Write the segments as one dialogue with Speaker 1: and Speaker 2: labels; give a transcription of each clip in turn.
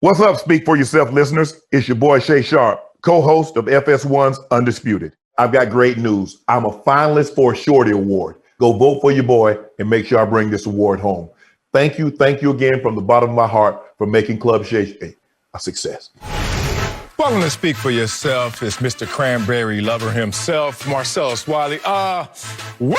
Speaker 1: What's up, Speak for Yourself listeners? It's your boy Shay Sharp, co-host of FS1's Undisputed. I've got great news. I'm a finalist for a Shorty Award. Go vote for your boy and make sure I bring this award home. Thank you again from the bottom of my heart for making Club Shay a success.
Speaker 2: Welcome to Speak for Yourself. It's Mr. Cranberry Lover himself, Marcellus Wiley. Woo!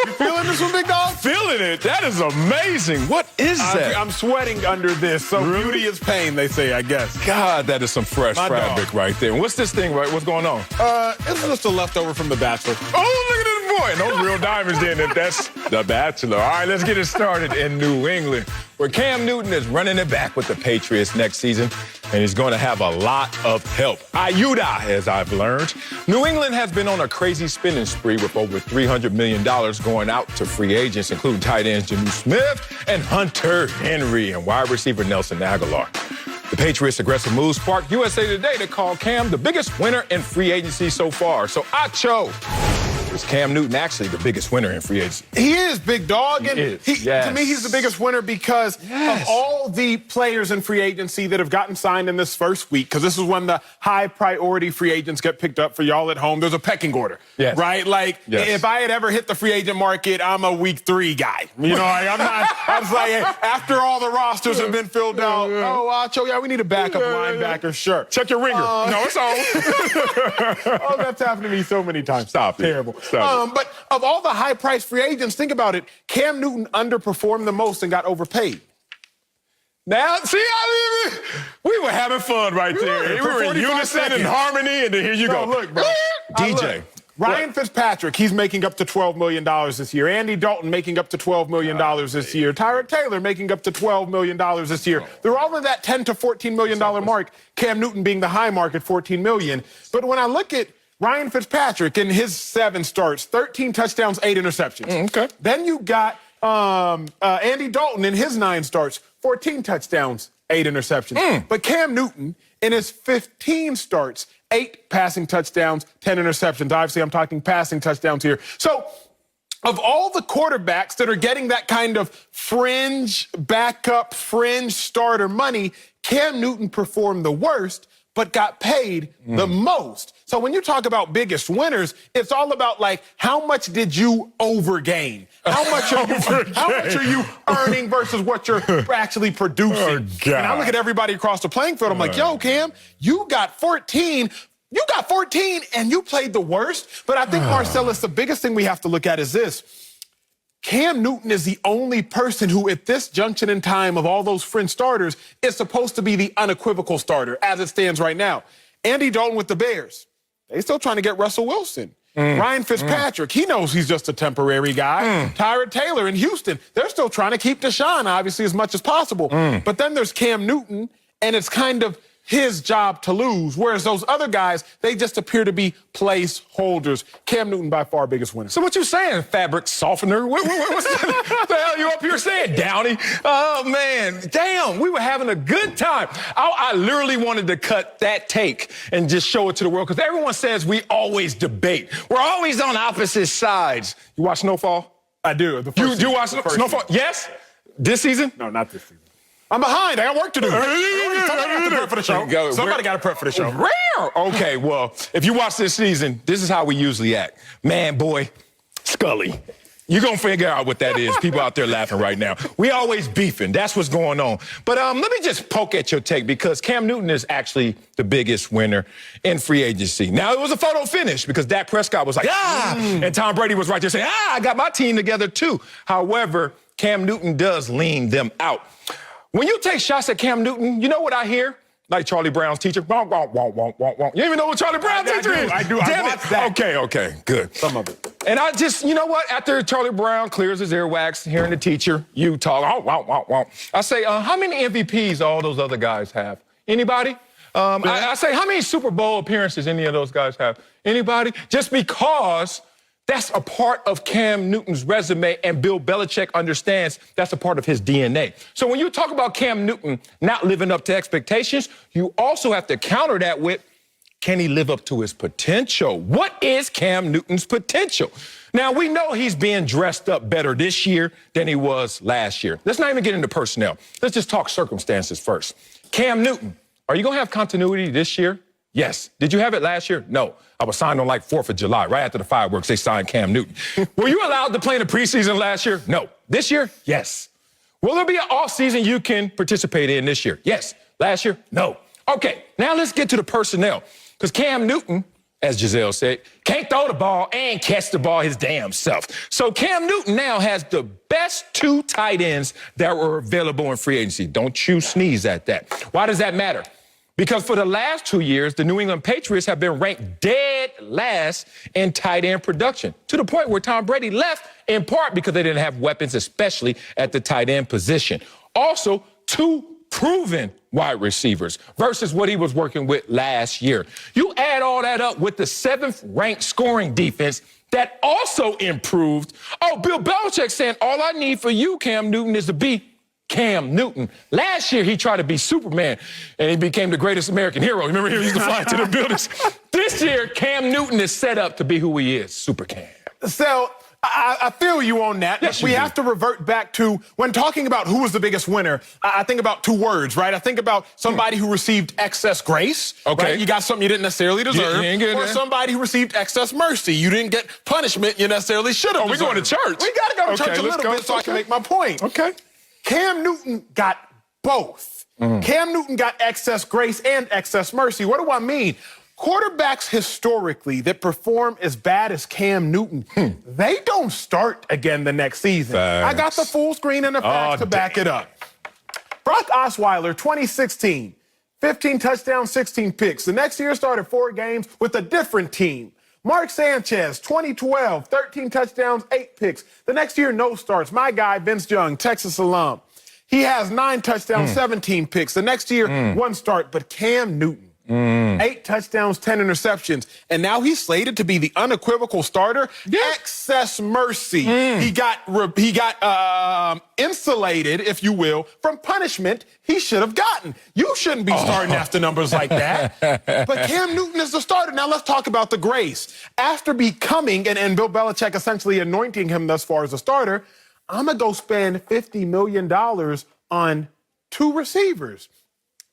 Speaker 3: You feeling this one, big dog?
Speaker 2: Feeling it. That is amazing. What is that?
Speaker 3: I'm sweating under this. So beauty is pain, they say, I guess.
Speaker 2: God, that is some fresh
Speaker 3: My
Speaker 2: fabric
Speaker 3: dog.
Speaker 2: right there. And what's this thing, right? What's going on?
Speaker 3: It's just a leftover from The Bachelor.
Speaker 2: Oh, look at this boy. And those real diamonds in it. That's The Bachelor. All right, let's get it started in New England, where Cam Newton is running it back with the Patriots next season, and he's going to have a lot of help. Ayuda, as I've learned. New England has been on a crazy spending spree with over $300 million going out to free agents, including tight ends Jimmy Smith and Hunter Henry and wide receiver Nelson Aguilar. The Patriots' aggressive moves sparked USA Today to call Cam the biggest winner in free agency so far. So, Acho, is Cam Newton actually the biggest winner in free agency?
Speaker 3: He is, big dog. And
Speaker 2: Yes.
Speaker 3: to me, he's the biggest winner because of all the players in free agency that have gotten signed in this first week, because this is when the high-priority free agents get picked up for y'all at home. There's a pecking order, right? Like, if I had ever hit the free agent market, I'm a week 3 guy. You know, like, I'm not, I was like, after all the rosters have been filled out, Acho, we need a backup linebacker, sure.
Speaker 2: Check your ringer. No, it's on.
Speaker 3: Oh, that's happened to me so many times.
Speaker 2: Stop it.
Speaker 3: Terrible.
Speaker 2: Stop it.
Speaker 3: But of all the high-priced free agents, think about it. Cam Newton underperformed the most and got overpaid.
Speaker 2: Now, see, we were having fun right there. We were in unison and harmony, and then here you go.
Speaker 3: Look, bro.
Speaker 2: DJ.
Speaker 3: Ryan Fitzpatrick, he's making up to $12 million this year. Andy Dalton making up to $12 million this year. Tyrod Taylor making up to $12 million this year. They're all in that $10 to $14 million mark, Cam Newton being the high mark at $14 million. But when I look at Ryan Fitzpatrick in his 7 starts, 13 touchdowns, 8 interceptions.
Speaker 2: Okay.
Speaker 3: Then you got Andy Dalton in his 9 starts, 14 touchdowns, 8 interceptions. But Cam Newton in his 15 starts, 8 passing touchdowns, 10 interceptions. Obviously, I'm talking passing touchdowns here. So, of all the quarterbacks that are getting that kind of fringe backup, fringe starter money, Cam Newton performed the worst, but got paid the most. So when you talk about biggest winners, it's all about, like, how much did you overgain? How much are you earning versus what you're actually producing?
Speaker 2: Oh, God.
Speaker 3: And I look at everybody across the playing field, I'm like, yo, Cam, you got 14. You got 14 and you played the worst. But I think, Marcellus, the biggest thing we have to look at is this. Cam Newton is the only person who, at this junction in time of all those fringe starters, is supposed to be the unequivocal starter as it stands right now. Andy Dalton with the Bears, they still trying to get Russell Wilson. Ryan Fitzpatrick, he knows he's just a temporary guy. Tyrod Taylor in Houston, they're still trying to keep Deshaun, obviously, as much as possible. But then there's Cam Newton, and it's kind of his job to lose, whereas those other guys, they just appear to be placeholders. Cam Newton, by far, biggest winner.
Speaker 2: So what you saying, fabric softener? What's the hell you up here saying, Downey? Oh, man, damn, we were having a good time. I literally wanted to cut that take and just show it to the world, because everyone says we always debate. We're always on opposite sides. You watch Snowfall?
Speaker 3: I do.
Speaker 2: You watch Snowfall? Yes? This season?
Speaker 3: No, not this season. I'm behind. I got work to do. Somebody got to prep for the show. Somebody got to prep for the show.
Speaker 2: Rare. Okay, well, if you watch this season, this is how we usually act. Man, boy, Scully. You're going to figure out what that is. People out there laughing right now. We always beefing. That's what's going on. But let me just poke at your take, because Cam Newton is actually the biggest winner in free agency. Now, it was a photo finish because Dak Prescott was like, and Tom Brady was right there saying, I got my team together too. However, Cam Newton does lean them out. When you take shots at Cam Newton, you know what I hear? Like Charlie Brown's teacher. You even know what Charlie Brown's teacher is?
Speaker 3: I do.
Speaker 2: Damn
Speaker 3: I
Speaker 2: it.
Speaker 3: watched that.
Speaker 2: Okay, good.
Speaker 3: Some of it.
Speaker 2: And I just, you know what? After Charlie Brown clears his earwax, hearing the teacher, you talk, I say, how many MVPs all those other guys have? Anybody? I say, how many Super Bowl appearances any of those guys have? Anybody? Just because that's a part of Cam Newton's resume, and Bill Belichick understands that's a part of his DNA. So when you talk about Cam Newton not living up to expectations, you also have to counter that with can he live up to his potential? What is Cam Newton's potential? Now, we know he's being dressed up better this year than he was last year. Let's not even get into personnel. Let's just talk circumstances first. Cam Newton, are you going to have continuity this year? Yes. Did you have it last year? No. I was signed on like 4th of July. Right after the fireworks, they signed Cam Newton. Were you allowed to play in the preseason last year? No. This year? Yes. Will there be an offseason you can participate in this year? Yes. Last year? No. Okay, now let's get to the personnel. Because Cam Newton, as Giselle said, can't throw the ball and catch the ball his damn self. So Cam Newton now has the best 2 tight ends that were available in free agency. Don't you sneeze at that. Why does that matter? Because for the last 2 years, the New England Patriots have been ranked dead last in tight end production, to the point where Tom Brady left in part because they didn't have weapons, especially at the tight end position. Also, 2 proven wide receivers versus what he was working with last year. You add all that up with the 7th ranked scoring defense that also improved. Oh, Bill Belichick saying, all I need for you, Cam Newton, is to be Cam Newton. Last year, he tried to be Superman, and he became the greatest American hero. Remember, he used to fly to the buildings. This year, Cam Newton is set up to be who he is, Super Cam.
Speaker 3: So I feel you on that.
Speaker 2: Yes,
Speaker 3: we have to revert back to, when talking about who was the biggest winner, I think about 2 words, right? I think about somebody who received excess grace.
Speaker 2: Okay.
Speaker 3: Right? You got something you didn't necessarily deserve. Or somebody who received excess mercy. You didn't get punishment you necessarily should have deserved.
Speaker 2: We're going to church.
Speaker 3: We got to go to church a little bit so I can make my point.
Speaker 2: Okay.
Speaker 3: Cam Newton got both. Cam Newton got excess grace and excess mercy. What do I mean? Quarterbacks historically that perform as bad as Cam Newton, they don't start again the next season.
Speaker 2: Facts.
Speaker 3: I got the full screen and the facts to back it up. Brock Osweiler, 2016, 15 touchdowns, 16 picks. The next year started 4 games with a different team. Mark Sanchez, 2012, 13 touchdowns, 8 picks. The next year, no starts. My guy, Vince Young, Texas alum. He has 9 touchdowns, 17 picks. The next year, 1 start. But Cam Newton, 8 touchdowns, 10 interceptions. And now he's slated to be the unequivocal starter. Excess mercy. He got insulated, if you will, from punishment he should have gotten. You shouldn't be starting after numbers like that. But Cam Newton is the starter. Now let's talk about the grace. After becoming, and Bill Belichick essentially anointing him thus far as a starter, I'm going to go spend $50 million on 2 receivers.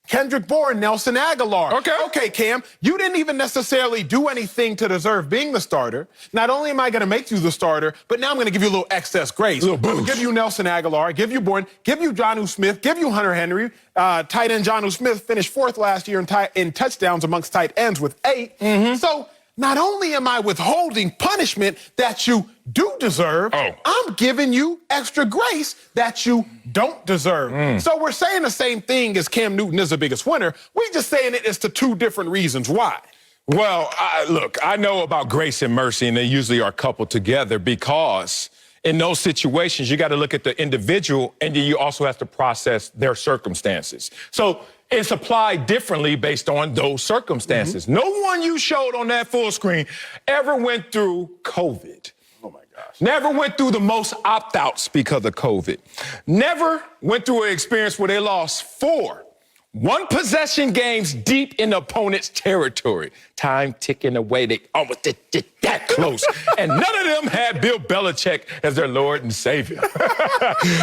Speaker 3: Kendrick Bourne, Nelson Aguilar. Okay, Cam, you didn't even necessarily do anything to deserve being the starter. Not only am I going to make you the starter, but now I'm going to give you a little excess grace. I'm going to give you Nelson Aguilar, give you Bourne, give you Jonnu Smith, give you Hunter Henry. Tight end Jonnu Smith finished 4th last year in touchdowns amongst tight ends with 8. So not only am I withholding punishment that you do deserve, I'm giving you extra grace that you don't deserve. So we're saying the same thing as Cam Newton is the biggest winner. We're just saying it is to 2 different reasons. Why?
Speaker 2: Well, look, I know about grace and mercy, and they usually are coupled together because in those situations, you got to look at the individual, and then you also have to process their circumstances. So it's applied differently based on those circumstances. No one you showed on that full screen ever went through COVID.
Speaker 3: Oh, my gosh.
Speaker 2: Never went through the most opt-outs because of COVID. Never went through an experience where they lost 4 one-possession games deep in the opponent's territory. Time ticking away. They almost did that close. And none of them had Bill Belichick as their Lord and Savior.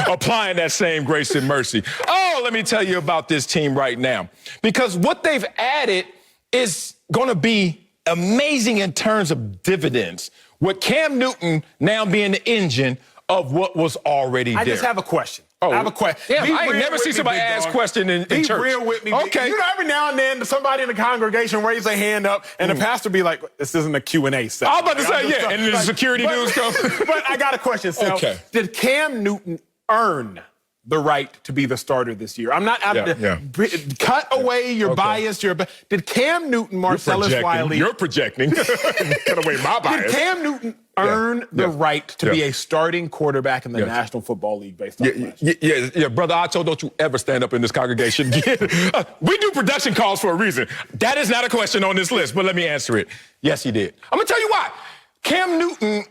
Speaker 2: Applying that same grace and mercy. Oh, let me tell you about this team right now. Because what they've added is going to be amazing in terms of dividends. With Cam Newton now being the engine of what was already there.
Speaker 3: I just have a question. I have a question.
Speaker 2: Damn, I ain't never seen somebody ask a question in church.
Speaker 3: Be real with me.
Speaker 2: Okay.
Speaker 3: You know, every now and then, somebody in the congregation raise their hand up, and the pastor be like, this isn't a Q&A session.
Speaker 2: I was about to say, yeah, and the security dudes come.
Speaker 3: But I got a question, Sal.
Speaker 2: Okay.
Speaker 3: Did Cam Newton earn the right to be the starter this year? I'm not out of cut away your bias. Did Cam Newton, Marcellus Wiley...
Speaker 2: You're projecting. Cut away my bias.
Speaker 3: Did Cam Newton earn the right to be a starting quarterback in the National Football League based on
Speaker 2: Brother Acho, don't you ever stand up in this congregation. We do production calls for a reason. That is not a question on this list, but let me answer it. Yes, he did. I'm going to tell you why. Cam Newton...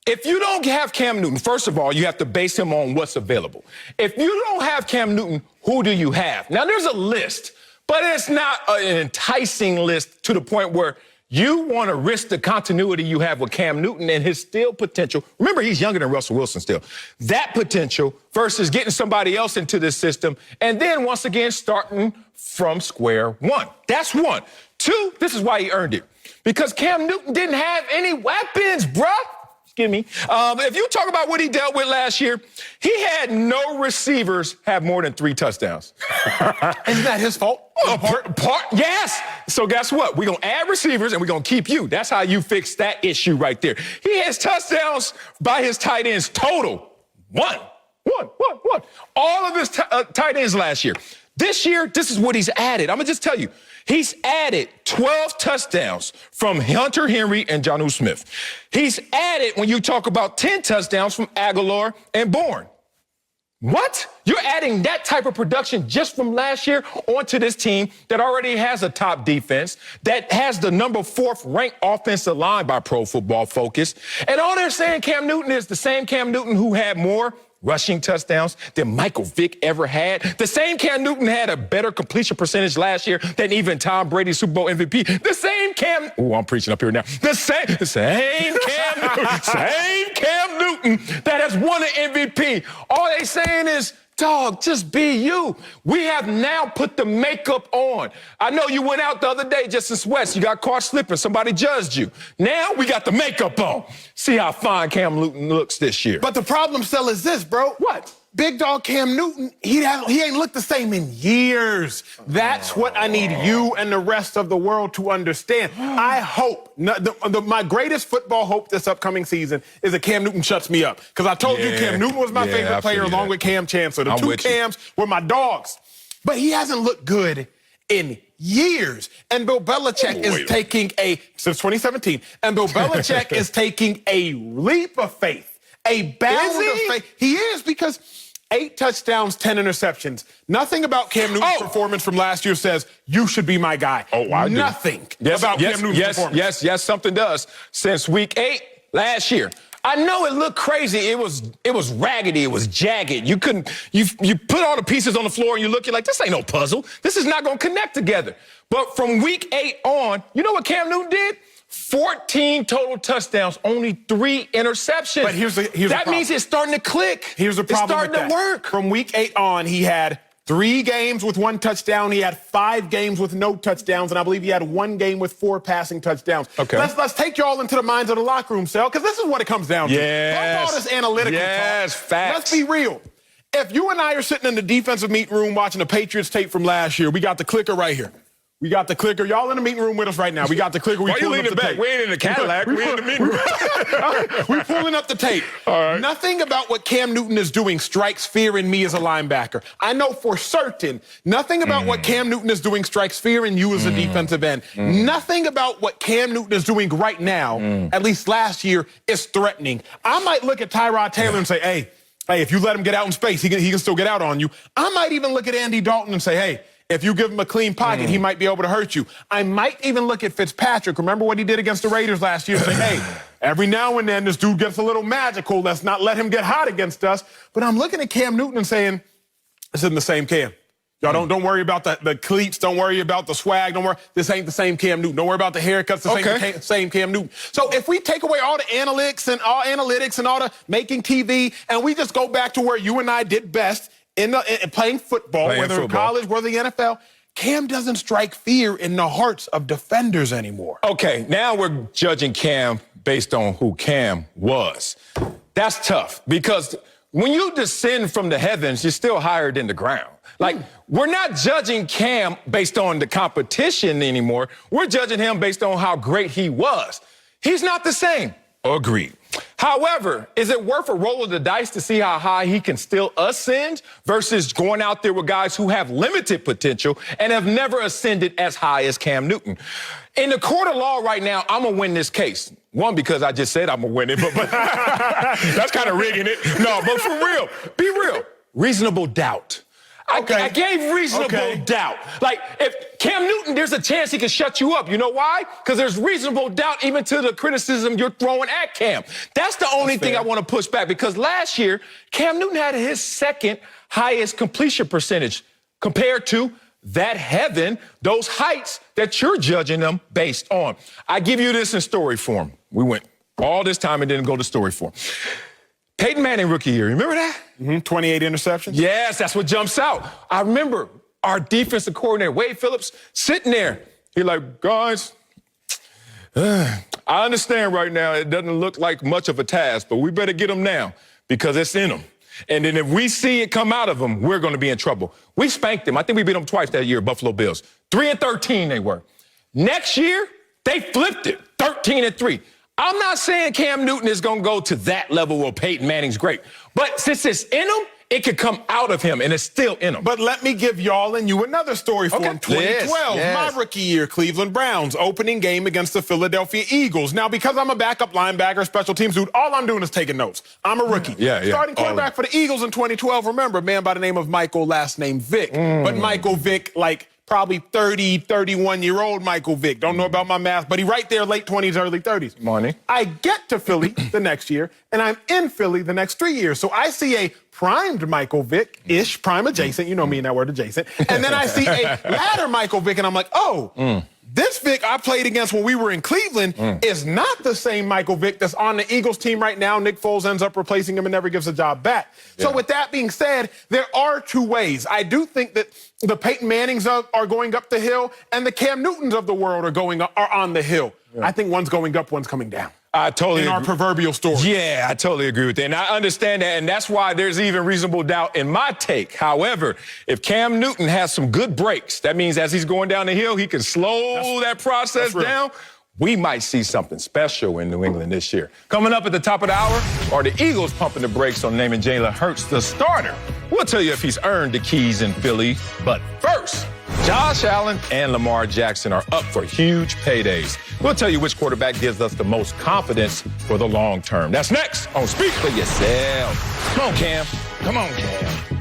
Speaker 2: If you don't have Cam Newton, first of all, you have to base him on what's available. If you don't have Cam Newton, who do you have? Now, there's a list, but it's not an enticing list to the point where you want to risk the continuity you have with Cam Newton and his still potential. Remember, he's younger than Russell Wilson still. That potential versus getting somebody else into this system and then once again starting from square one. That's one. Two, this is why he earned it. Because Cam Newton didn't have any weapons, bruh. Excuse me. If you talk about what he dealt with last year, he had no receivers have more than 3 touchdowns.
Speaker 3: Isn't that his fault?
Speaker 2: Yes. So guess what? We're going to add receivers and we're going to keep you. That's how you fix that issue right there. He has touchdowns by his tight ends total. One. All of his tight ends last year. This year, this is what he's added. I'm going to just tell you. He's added 12 touchdowns from Hunter Henry and Jonnu Smith. He's added, when you talk about 10 touchdowns from Aguilar and Bourne. What? You're adding that type of production just from last year onto this team that already has a top defense, that has the number 4th ranked offensive line by Pro Football Focus. And all they're saying Cam Newton is the same Cam Newton who had more rushing touchdowns than Michael Vick ever had. The same Cam Newton had a better completion percentage last year than even Tom Brady, Super Bowl MVP. The same Cam... Oh, I'm preaching up here now. The same Cam Newton that has won an MVP. All they saying is, dog, just be you. We have now put the makeup on. I know you went out the other day just in sweats. You got caught slipping. Somebody judged you. Now we got the makeup on. See how fine Cam Newton looks this year.
Speaker 3: But the problem still is this, bro.
Speaker 2: What?
Speaker 3: Big dog Cam Newton, he ain't looked the same in years. That's what I need you and the rest of the world to understand. I hope, my greatest football hope this upcoming season is that Cam Newton shuts me up. Because I told you Cam Newton was my favorite player along with Cam Chancellor. The two Cams were my dogs. But he hasn't looked good in years. And Bill Belichick is taking since 2017, and Bill Belichick is taking a leap of faith. A bound of faith. He is, because 8 touchdowns, 10 interceptions. Nothing about Cam Newton's performance from last year says you should be my guy. Nothing about Cam Newton's performance. Yes,
Speaker 2: something does. Since week 8 last year. I know it looked crazy. It was raggedy. It was jagged. You put all the pieces on the floor and you look, you're like, this ain't no puzzle. This is not going to connect together. But from week 8 on, you know what Cam Newton did? 14 total touchdowns, only 3 interceptions.
Speaker 3: But here's the
Speaker 2: that
Speaker 3: problem.
Speaker 2: means it's starting to click.
Speaker 3: Here's the problem.
Speaker 2: It's starting to work.
Speaker 3: From week 8 on, he had 3 games with 1 touchdown. He had 5 games with no touchdowns, and I believe he had 1 game with 4 passing touchdowns.
Speaker 2: Okay.
Speaker 3: Let's take y'all into the minds of the locker room, Sal, because this is what it comes down to.
Speaker 2: Yes.
Speaker 3: All this analytical talk.
Speaker 2: Facts.
Speaker 3: Let's be real. If you and I are sitting in the defensive meeting room watching the Patriots tape from last year, we got the clicker right here. We got the clicker. Y'all in the meeting room with us right now. We got the clicker.
Speaker 2: Why are you leaning back? We ain't in the Cadillac. We in the meeting room.
Speaker 3: We're pulling up the tape.
Speaker 2: All right.
Speaker 3: Nothing about what Cam Newton is doing strikes fear in me as a linebacker. I know for certain nothing about what Cam Newton is doing strikes fear in you as a defensive end. Nothing about what Cam Newton is doing right now, at least last year, is threatening. I might look at Tyrod Taylor and say, hey, if you let him get out in space, he can still get out on you. I might even look at Andy Dalton and say, hey, if you give him a clean pocket, he might be able to hurt you. I might even look at Fitzpatrick. Remember what he did against the Raiders last year? Say, hey, every now and then this dude gets a little magical. Let's not let him get hot against us. But I'm looking at Cam Newton and saying, this isn't the same Cam. Y'all don't worry about the cleats. Don't worry about the swag. Don't worry. This ain't the same Cam Newton. Don't worry about the haircuts. This ain't the same Cam Newton. So if we take away all the analytics and all the making TV, and we just go back to where you and I did best, in playing football, whether in college, whether the NFL, Cam doesn't strike fear in the hearts of defenders anymore.
Speaker 2: Okay, now we're judging Cam based on who Cam was. That's tough, because when you descend from the heavens, you're still higher than the ground. Like, we're not judging Cam based on the competition anymore. We're judging him based on how great he was. He's not the same. Agreed. However, is it worth a roll of the dice to see how high he can still ascend versus going out there with guys who have limited potential and have never ascended as high as Cam Newton? In the court of law right now, I'm going to win this case. One, because I just said I'm going to win it, but that's kind of rigging it. No, but for real, be real. Reasonable doubt. I gave reasonable doubt. Like, if Cam Newton, there's a chance he can shut you up. You know why? Because there's reasonable doubt even to the criticism you're throwing at Cam. That's the only thing I want to push back, because last year, Cam Newton had his 2nd highest completion percentage compared to that heaven, those heights that you're judging them based on. I give you this in story form. We went all this time and didn't go to story form. Peyton Manning rookie year, remember that?
Speaker 3: 28 interceptions?
Speaker 2: Yes, that's what jumps out. I remember our defensive coordinator, Wade Phillips, sitting there. He like, guys, I understand right now it doesn't look like much of a task, but we better get them now because it's in them. And then if we see it come out of them, we're going to be in trouble. We spanked them. I think we beat them twice that year, Buffalo Bills. 3-13 they were. Next year, they flipped it, 13-3. I'm not saying Cam Newton is going to go to that level where Peyton Manning's great. But since it's in him, it could come out of him, and it's still in him.
Speaker 3: But let me give y'all and you another story for him. 2012,
Speaker 2: Yes.
Speaker 3: my rookie year, Cleveland Browns, opening game against the Philadelphia Eagles. Now, because I'm a backup linebacker, special teams dude, all I'm doing is taking notes. I'm a rookie. Starting quarterback for the Eagles in 2012, remember, a man by the name of Michael, last name Vick. But Michael Vick, like, probably 30, 31-year-old Michael Vick. Don't know about my math, but he right there, late 20s, early 30s.
Speaker 2: Money.
Speaker 3: I get to Philly the next year, and I'm in Philly the next 3 years. So I see a primed Michael Vick-ish, prime adjacent, you know me and that word adjacent, and then I see a latter Michael Vick, and I'm like, oh, this Vick I played against when we were in Cleveland is not the same Michael Vick that's on the Eagles team right now. Nick Foles ends up replacing him and never gives a job back. So with that being said, there are two ways. I do think that the Peyton Mannings are going up the hill and the Cam Newtons of the world are on the hill. I think one's going up, one's coming down.
Speaker 2: I totally
Speaker 3: agree. Our proverbial story.
Speaker 2: Yeah, I totally agree with that. And I understand that, and that's why there's even reasonable doubt in my take. However, if Cam Newton has some good breaks, that means as he's going down the hill, he can slow that process down. We might see something special in New England this year. Coming up at the top of the hour, are the Eagles pumping the brakes on naming Jalen Hurts the starter? We'll tell you if he's earned the keys in Philly. But first, Josh Allen and Lamar Jackson are up for huge paydays. We'll tell you which quarterback gives us the most confidence for the long term. That's next on Speak for Yourself. Come on, Cam. Come on, Cam.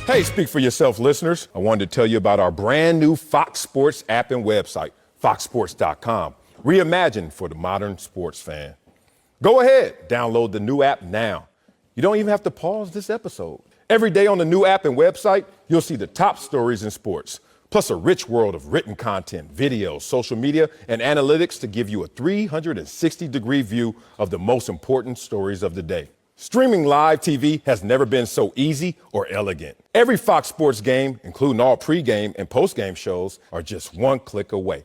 Speaker 2: Hey, Speak for Yourself listeners. I wanted to tell you about our brand new Fox Sports app and website, foxsports.com. Reimagined for the modern sports fan. Go ahead, download the new app now. You don't even have to pause this episode. Every day on the new app and website, you'll see the top stories in sports, plus a rich world of written content, videos, social media, and analytics to give you a 360-degree view of the most important stories of the day. Streaming live TV has never been so easy or elegant. Every Fox Sports game, including all pregame and postgame shows, are just one click away.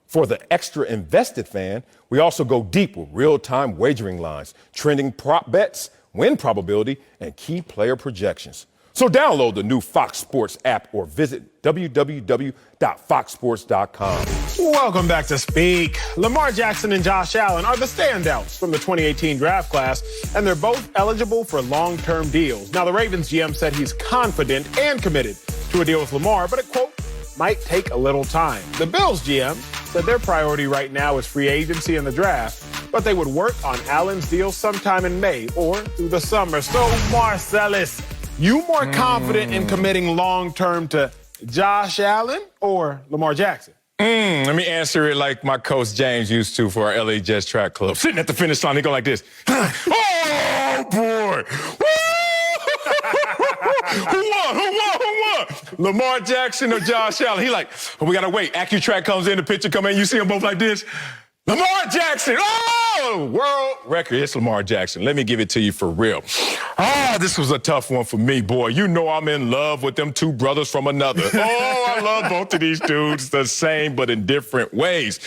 Speaker 2: For the extra invested fan, we also go deep with real-time wagering lines, trending prop bets, win probability, and key player projections. So download the new Fox Sports app or visit www.foxsports.com.
Speaker 3: Welcome back to Speak. Lamar Jackson and Josh Allen are the standouts from the 2018 draft class, and they're both eligible for long-term deals. Now, the Ravens GM said he's confident and committed to a deal with Lamar, but it, quote, might take a little time. The Bills GM said their priority right now is free agency and the draft, but they would work on Allen's deal sometime in May or through the summer. So, Marcellus, you more confident in committing long-term to Josh Allen or Lamar Jackson?
Speaker 2: Let me answer it like my coach James used to for our LA Jets track club. Sitting at the finish line, he go like this. Oh, boy. Who won? Lamar Jackson or Josh Allen? He like, we got to wait. AccuTrack comes in, the picture come in, you see them both like this. Lamar Jackson, oh, world record. It's Lamar Jackson. Let me give it to you for real. This was a tough one for me, boy. You know I'm in love with them two brothers from another. I love both of these dudes the same, but in different ways.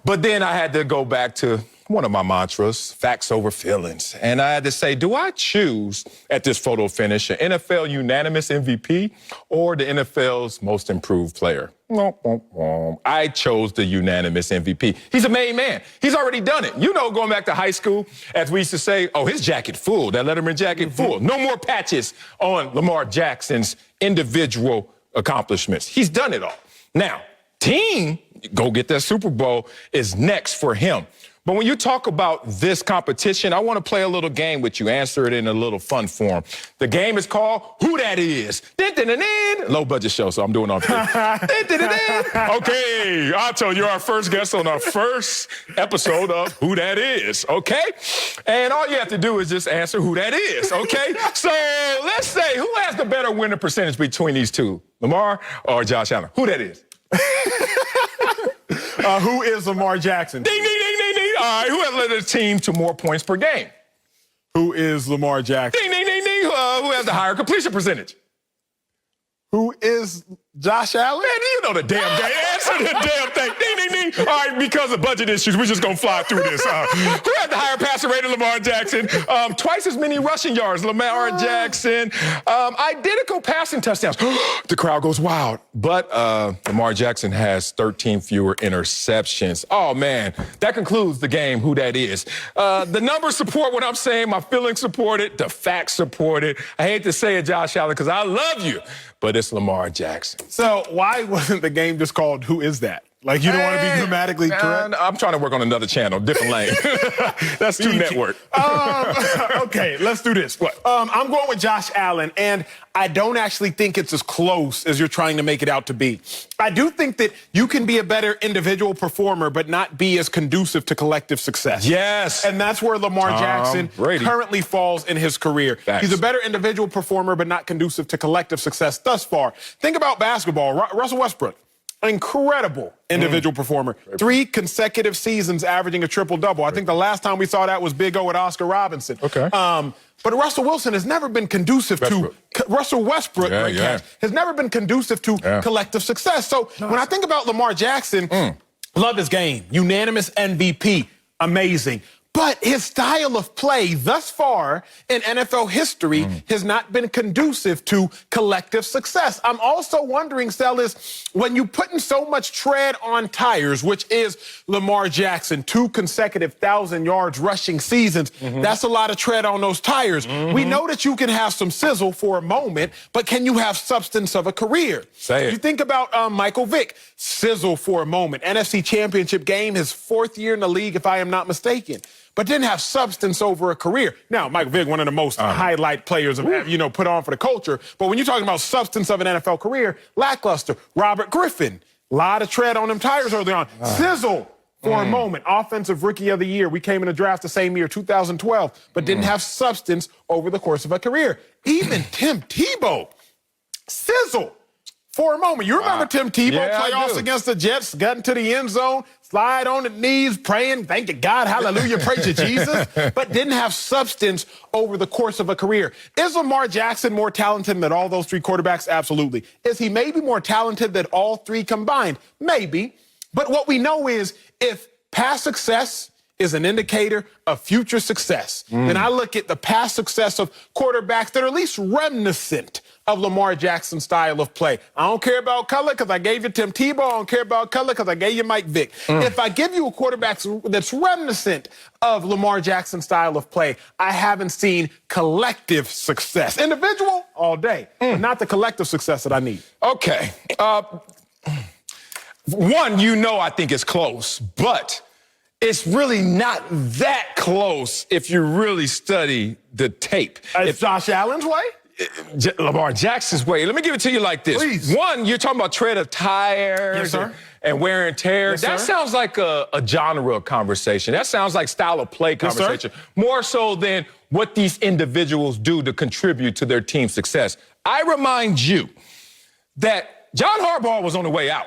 Speaker 2: But then I had to go back to one of my mantras, facts over feelings. And I had to say, do I choose at this photo finish an NFL unanimous MVP or the NFL's most improved player? I chose the unanimous MVP. He's a made man. He's already done it. You know, going back to high school, as we used to say, oh, his jacket full, that Letterman jacket full. No more patches on Lamar Jackson's individual accomplishments. He's done it all. Now, team, go get that Super Bowl, is next for him. But when you talk about this competition, I want to play a little game with you, answer it in a little fun form. The game is called Who That Is. Low budget show, so I'm doing all three. Okay, I told you, our first guest on our first episode of Who That Is, okay? And all you have to do is just answer who that is, okay? So let's say, who has the better winning percentage between these two? Lamar or Josh Allen? Who that is?
Speaker 3: Who is Lamar Jackson?
Speaker 2: Ding, ding, ding, ding, ding. All right, who has led the team to more points per game?
Speaker 3: Who is Lamar Jackson?
Speaker 2: Ding, ding, ding, ding. Who has the higher completion percentage?
Speaker 3: Who is Josh Allen?
Speaker 2: Man, you know the damn game. Answer the damn thing. Ding, ding, ding. All right, because of budget issues, we're just going to fly through this. Who had the higher passer rating? Lamar Jackson. Twice as many rushing yards. Lamar Jackson. Identical passing touchdowns. The crowd goes wild. But Lamar Jackson has 13 fewer interceptions. Oh, man. That concludes the game, who that is. The numbers support what I'm saying. My feelings support it. The facts support it. I hate to say it, Josh Allen, because I love you. But it's Lamar Jackson.
Speaker 3: So why wasn't the game just called Who Is That? Like, you don't want to be grammatically correct?
Speaker 2: I'm trying to work on another channel, different lane. That's too network.
Speaker 3: Okay, let's do this.
Speaker 2: What?
Speaker 3: I'm going with Josh Allen, and I don't actually think it's as close as you're trying to make it out to be. I do think that you can be a better individual performer, but not be as conducive to collective success.
Speaker 2: Yes.
Speaker 3: And that's where Lamar Jackson currently falls in his career.
Speaker 2: Facts.
Speaker 3: He's a better individual performer, but not conducive to collective success thus far. Think about basketball. Russell Westbrook. Incredible individual performer. 3 consecutive seasons averaging a triple-double. I think the last time we saw that was Big O with Oscar Robinson.
Speaker 2: Okay.
Speaker 3: But Russell Wilson has never been conducive to Russell Westbrook has never been conducive to collective success. So when I think about Lamar Jackson, love his game, unanimous MVP, amazing. But his style of play thus far in NFL history has not been conducive to collective success. I'm also wondering, Sellis, when you putting so much tread on tires, which is Lamar Jackson, 2 consecutive 1,000 yards rushing seasons, that's a lot of tread on those tires. We know that you can have some sizzle for a moment, but can you have substance of a career?
Speaker 2: Say it.
Speaker 3: You think about Michael Vick, sizzle for a moment. NFC Championship game, his 4th year in the league, if I am not mistaken. But didn't have substance over a career. Now, Mike Vick, one of the most highlight players of, put on for the culture. But when you're talking about substance of an NFL career, lackluster. Robert Griffin, a lot of tread on them tires early on. Sizzle for a moment. Offensive Rookie of the Year. We came in the draft the same year, 2012, but didn't have substance over the course of a career. Even Tim Tebow, sizzle for a moment. You remember Tim Tebow playoffs against the Jets, got into the end zone, slide on the knees, praying, thank you, God, hallelujah, praise you, Jesus, but didn't have substance over the course of a career. Is Lamar Jackson more talented than all those 3 quarterbacks? Absolutely. Is he maybe more talented than all 3 combined? Maybe. But what we know is if past success is an indicator of future success, then I look at the past success of quarterbacks that are at least reminiscent of Lamar Jackson's style of play. I don't care about color because I gave you Tim Tebow. I don't care about color because I gave you Mike Vick. If I give you a quarterback that's reminiscent of Lamar Jackson's style of play, I haven't seen collective success. Individual, all day, but not the collective success that I need.
Speaker 2: Okay. One, I think it's close, but it's really not that close if you really study the tape.
Speaker 3: It's Josh Allen's way?
Speaker 2: Lamar Jackson's way. Let me give it to you like this.
Speaker 3: Please.
Speaker 2: One, you're talking about tread of tires and wear and tear. That sounds like a genre conversation. That sounds like style of play conversation. More so than what these individuals do to contribute to their team's success. I remind you that John Harbaugh was on the way out.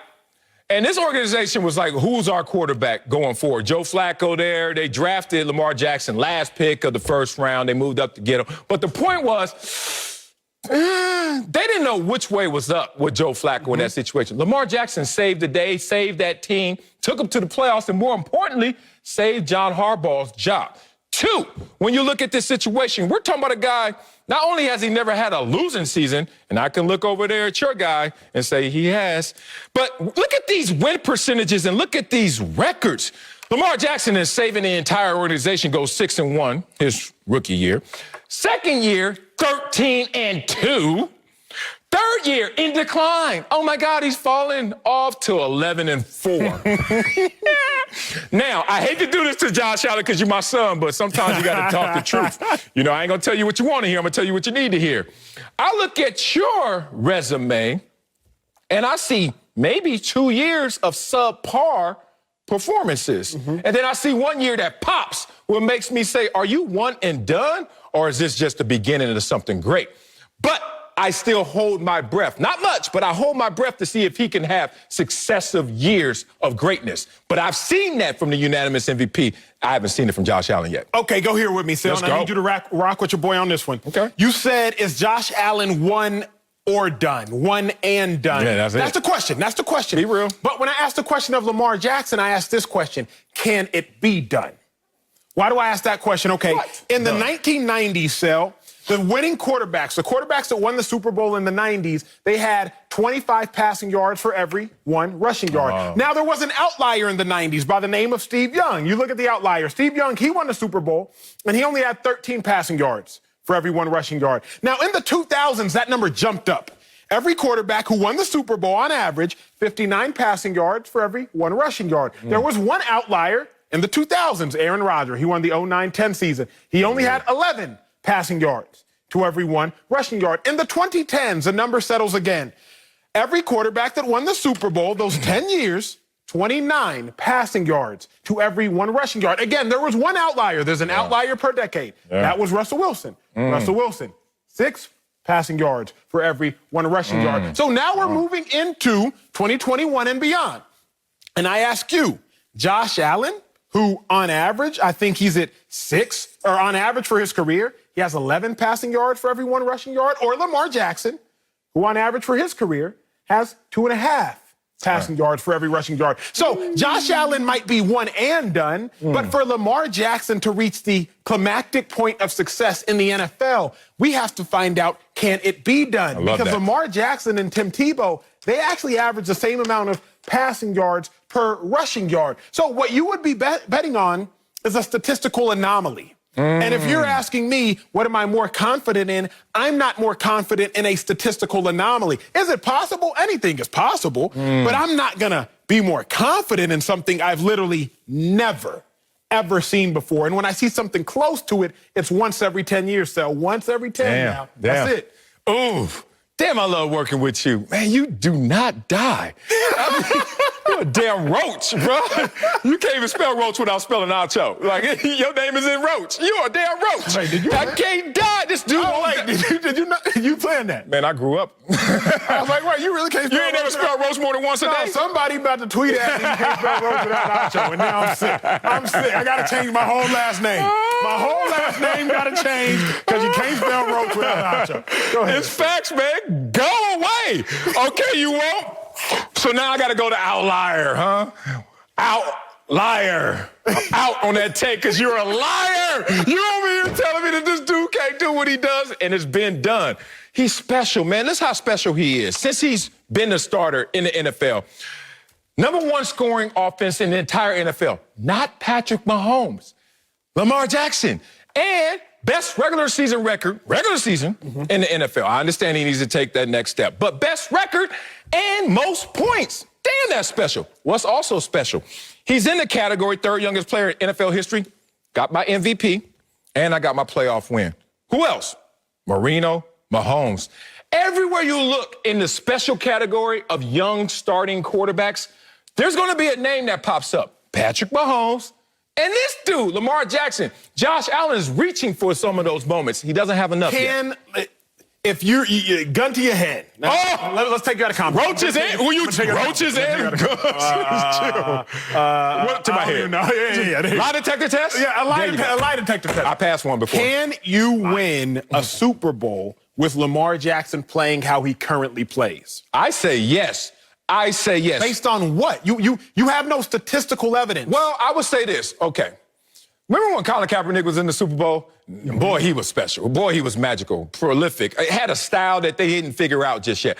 Speaker 2: And this organization was like, who's our quarterback going forward? Joe Flacco there. They drafted Lamar Jackson, last pick of the 1st round. They moved up to get him. But the point was, they didn't know which way was up with Joe Flacco in that situation. Lamar Jackson saved the day, saved that team, took them to the playoffs, and more importantly, saved John Harbaugh's job. 2, when you look at this situation, we're talking about a guy, not only has he never had a losing season, and I can look over there at your guy and say he has, but look at these win percentages and look at these records. Lamar Jackson is saving the entire organization, goes 6-1 his rookie year. 2nd year, 13-2. 3rd year, in decline. Oh, my God, he's falling off to 11-4. Now, I hate to do this to Josh Allen because you're my son, but sometimes you got to talk the truth. I ain't going to tell you what you want to hear. I'm going to tell you what you need to hear. I look at your resume, and I see maybe 2 years of subpar performances. And then I see 1 year that pops, what makes me say, are you one and done, or is this just the beginning of something great? But I still hold my breath. Not much, but I hold my breath to see if he can have successive years of greatness. But I've seen that from the unanimous MVP. I haven't seen it from Josh Allen yet.
Speaker 3: Okay, go here with me, Sil. I need you to rock with your boy on this one.
Speaker 2: Okay.
Speaker 3: You said, is Josh Allen one or done? One and done.
Speaker 2: Yeah, that's it.
Speaker 3: That's the question. That's the question.
Speaker 2: Be real.
Speaker 3: But when I asked the question of Lamar Jackson, I asked this question: can it be done? Why do I ask that question? Okay, in the 1990s, Sil, the winning quarterbacks, the quarterbacks that won the Super Bowl in the 90s, they had 25 passing yards for every 1 rushing yard. Now, there was an outlier in the 90s by the name of Steve Young. You look at the outlier. Steve Young, he won the Super Bowl, and he only had 13 passing yards for every 1 rushing yard. Now, in the 2000s, that number jumped up. Every quarterback who won the Super Bowl, on average, 59 passing yards for every 1 rushing yard. There was one outlier in the 2000s, Aaron Rodgers. He won the 09-10 season. He only had 11 passing yards to every 1 rushing yard. In the 2010s, the number settles again. Every quarterback that won the Super Bowl, those 10 years, 29 passing yards to every 1 rushing yard. Again, there was one outlier. There's an outlier per decade. That was Russell Wilson. Russell Wilson, 6 passing yards for every 1 rushing yard. So now we're moving into 2021 and beyond. And I ask you, Josh Allen, who on average, I think he's at 6, or on average for his career, he has 11 passing yards for every 1 rushing yard, or Lamar Jackson, who on average for his career has 2.5 passing yards for every rushing yard. So Josh Allen might be one and done, but for Lamar Jackson to reach the climactic point of success in the NFL, we have to find out, can it be done? Because Lamar Jackson and Tim Tebow, they actually average the same amount of passing yards per rushing yard. So what you would be betting on is a statistical anomaly. And if you're asking me, what am I more confident in? I'm not more confident in a statistical anomaly. Is it possible? Anything is possible, but I'm not going to be more confident in something I've literally never, ever seen before. And when I see something close to it, it's once every 10 years. So once every 10 now. That's it.
Speaker 2: Ooh. Damn, I love working with you. Man, you do not die. I mean, you're a damn roach, bro. You can't even spell roach without spelling Acho. Like, your name is in roach. You're a damn roach.
Speaker 3: Wait,
Speaker 2: I can't die. This dude.
Speaker 3: Did you not? You playing that?
Speaker 2: Man, I grew up.
Speaker 3: I was like, wait, you really can't spell
Speaker 2: You ain't never spelled roach more than once a day?
Speaker 3: Somebody about to tweet at me, you can't spell roach without Acho, and now I'm sick. I'm sick. I got to change my whole last name. My whole last name got to change because you can't spell roach without Acho. Go ahead.
Speaker 2: It's facts, man. Go away. Okay, you won't. So now I got to go to outlier, huh? Outlier. I'm out on that take because you're a liar. You're over here telling me that this dude can't do what he does, and it's been done. He's special, man. This is how special he is. Since he's been the starter in the NFL, #1 scoring offense in the entire NFL, not Patrick Mahomes, Lamar Jackson, and best regular season record, in the NFL. I understand he needs to take that next step, but best record and most points. Damn, that's special. What's also special? He's in the category 3rd youngest player in NFL history, got my MVP, and I got my playoff win. Who else? Marino, Mahomes. Everywhere you look in the special category of young starting quarterbacks, there's going to be a name that pops up. Patrick Mahomes. And this dude, Lamar Jackson, Josh Allen is reaching for some of those moments. He doesn't have enough yet.
Speaker 3: If you gun to your head. Now, let's take you out of context.
Speaker 2: Roaches in? Will you roaches in? What to my head? Lie detector test?
Speaker 3: Yeah, a lie detector test.
Speaker 2: I passed one before.
Speaker 3: Can you win a Super Bowl with Lamar Jackson playing how he currently plays?
Speaker 2: I say yes. I say yes.
Speaker 3: Based on what? You have no statistical evidence.
Speaker 2: Well, I would say this. Okay. Remember when Colin Kaepernick was in the Super Bowl? Boy, he was special. Boy, he was magical, prolific. He had a style that they didn't figure out just yet.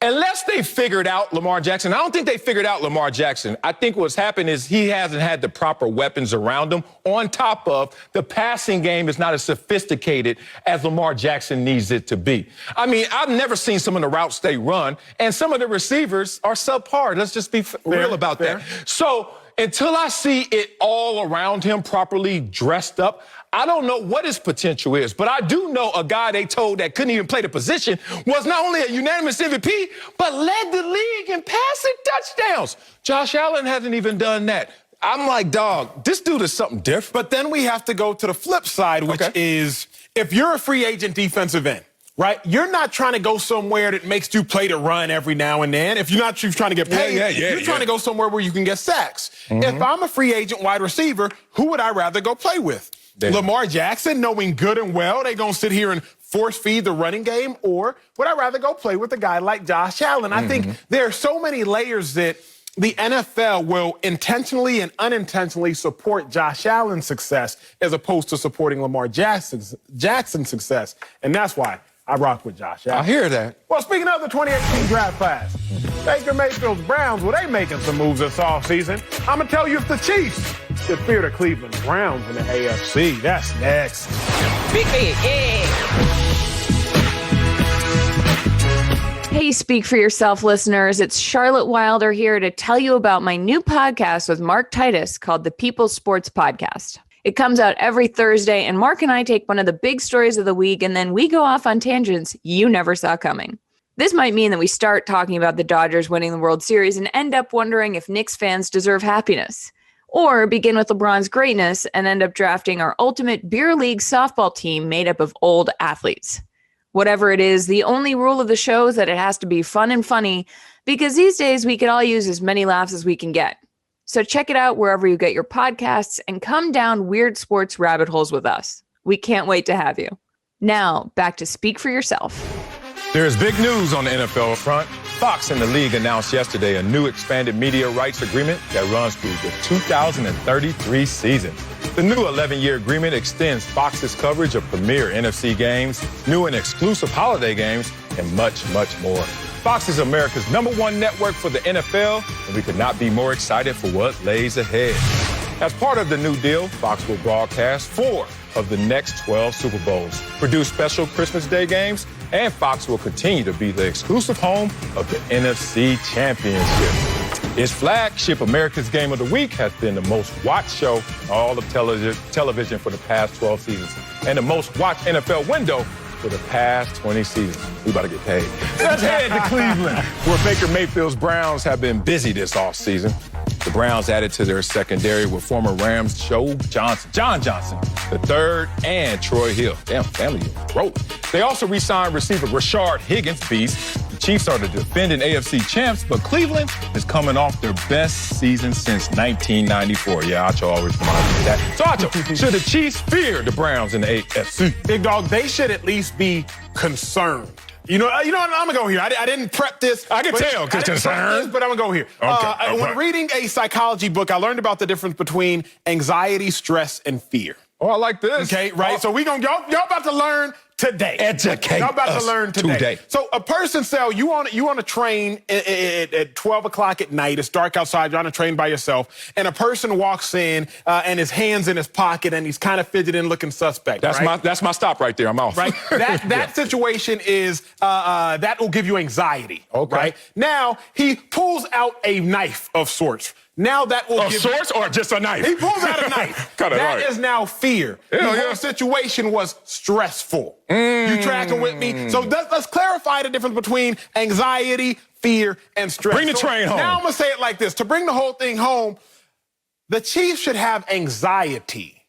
Speaker 2: Unless they figured out Lamar Jackson. I don't think they figured out Lamar Jackson. I think what's happened is he hasn't had the proper weapons around him. On top of the passing game is not as sophisticated as Lamar Jackson needs it to be. I mean, I've never seen some of the routes they run, and some of the receivers are subpar. Let's just be real about that. So until I see it all around him properly dressed up, I don't know what his potential is, but I do know a guy they told that couldn't even play the position was not only a unanimous MVP, but led the league in passing touchdowns. Josh Allen hasn't even done that. I'm like, dog, this dude is something different.
Speaker 3: But then we have to go to the flip side, which is if you're a free agent defensive end, right? You're not trying to go somewhere that makes you play to run every now and then. If you're trying to get paid, you're trying to go somewhere where you can get sacks. If I'm a free agent wide receiver, who would I rather go play with? Lamar Jackson, knowing good and well they're going to sit here and force feed the running game, or would I rather go play with a guy like Josh Allen? I think there are so many layers that the NFL will intentionally and unintentionally support Josh Allen's success as opposed to supporting Lamar Jackson's success. And that's why I rock with Josh Allen.
Speaker 2: I hear that.
Speaker 3: Well, speaking of the 2018 draft class, Baker Mayfield's Browns, well, they making some moves this offseason. I'm going to tell you if the Chiefs should fear the Cleveland Browns in the AFC. That's next.
Speaker 4: Big, yeah. Hey, Speak for Yourself listeners. It's Charlotte Wilder here to tell you about my new podcast with Mark Titus called the People's Sports Podcast. It comes out every Thursday, and Mark and I take one of the big stories of the week, and then we go off on tangents you never saw coming. This might mean that we start talking about the Dodgers winning the World Series and end up wondering if Knicks fans deserve happiness. Or begin with LeBron's greatness and end up drafting our ultimate beer league softball team made up of old athletes. Whatever it is, the only rule of the show is that it has to be fun and funny, because these days we could all use as many laughs as we can get. So check it out wherever you get your podcasts and come down weird sports rabbit holes with us. We can't wait to have you. Now, back to Speak for Yourself.
Speaker 2: There's big news on the NFL front. Fox and the league announced yesterday a new expanded media rights agreement that runs through the 2033 season. The new 11-year agreement extends Fox's coverage of premier NFC games, new and exclusive holiday games, and much, much more. Fox is America's #1 network for the NFL, and we could not be more excited for what lays ahead. As part of the new deal, Fox will broadcast 4 of the next 12 Super Bowls, produce special Christmas Day games, and Fox will continue to be the exclusive home of the NFC Championship. Its flagship America's Game of the Week has been the most watched show in all of television for the past 12 seasons, and the most watched NFL window for the past 20 seasons. We about to get paid. Let's head to Cleveland, where Baker Mayfield's Browns have been busy this offseason. The Browns added to their secondary with former Rams John Johnson III, and Troy Hill. Damn, family broke. They also re-signed receiver Rashard Higgins, beast. The Chiefs are the defending AFC champs, but Cleveland is coming off their best season since 1994. Yeah, Acho always reminds me of that. So, Acho, should the Chiefs fear the Browns in the AFC?
Speaker 3: Big dog, they should at least be concerned. You know what? I'm going to go here. I didn't prep this.
Speaker 2: I can tell because concerned.
Speaker 3: But I'm going to go here.
Speaker 2: Okay.
Speaker 3: When reading a psychology book, I learned about the difference between anxiety, stress, and fear.
Speaker 2: Oh, I like this.
Speaker 3: Okay, right? So y'all about to learn today.
Speaker 2: Educate
Speaker 3: Y'all about
Speaker 2: us
Speaker 3: to learn today. So a person you on a train at 12 o'clock at night. It's dark outside. You're on a train by yourself. And a person walks in and his hand's in his pocket and he's kind of fidgeting, looking suspect.
Speaker 2: That's my stop right there. I'm off.
Speaker 3: Right? That situation is, that will give you anxiety.
Speaker 2: Okay.
Speaker 3: Right? Now, he pulls out a knife of sorts. Now that will give
Speaker 2: sorts or just a knife?
Speaker 3: He pulls out a knife. That is now fear. The whole situation was stressful. You tracking with me? So let's clarify the difference between anxiety, fear, and stress.
Speaker 2: Bring the train home.
Speaker 3: Now I'm going to say it like this. To bring the whole thing home, the Chiefs should have anxiety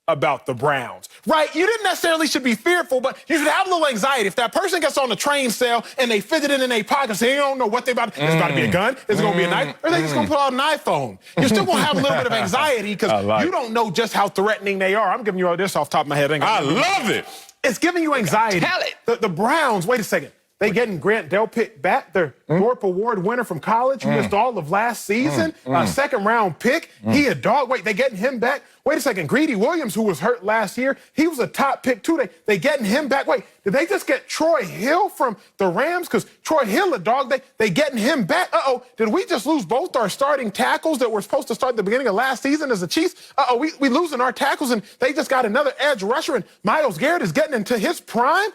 Speaker 3: about the Browns, right? You didn't necessarily should be fearful, but you should have a little anxiety. If that person gets on the train cell and they fidgeting in their pockets, they don't know what they about. It's about to be a gun. It's going to be a knife. Or they just going to pull out an iPhone. You're still going to have a little bit of anxiety because you don't know just how threatening they are. I'm giving you all this off the top of my head.
Speaker 2: I love it.
Speaker 3: It's giving you anxiety.
Speaker 2: Tell it.
Speaker 3: The Browns, wait a second. They getting Grant Delpit back, their Thorpe Award winner from college, who missed all of last season, second-round pick. He a dog. Wait, they getting him back? Wait a second. Greedy Williams, who was hurt last year, he was a top pick too. They getting him back. Wait, did they just get Troy Hill from the Rams? Because Troy Hill a dog. They getting him back. Did we just lose both our starting tackles that were supposed to start at the beginning of last season as the Chiefs? We losing our tackles, and they just got another edge rusher, and Myles Garrett is getting into his prime?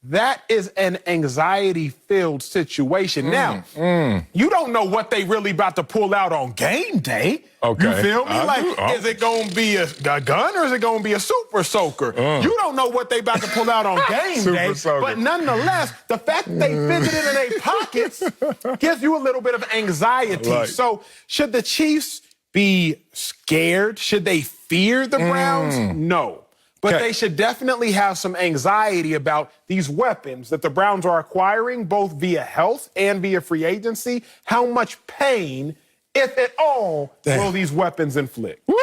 Speaker 3: That is an anxiety-filled situation. Now, you don't know what they really about to pull out on game day.
Speaker 2: Okay.
Speaker 3: You feel me? Is it going to be a gun or is it going to be a super soaker? You don't know what they about to pull out on game day.
Speaker 2: Soaker.
Speaker 3: But nonetheless, the fact that they fidgeted in their pockets gives you a little bit of anxiety.
Speaker 2: Right.
Speaker 3: So should the Chiefs be scared? Should they fear the Browns? No. But
Speaker 2: Okay.
Speaker 3: they should definitely have some anxiety about these weapons that the Browns are acquiring, both via health and via free agency. How much pain, if at all, will these weapons inflict?
Speaker 2: Woo!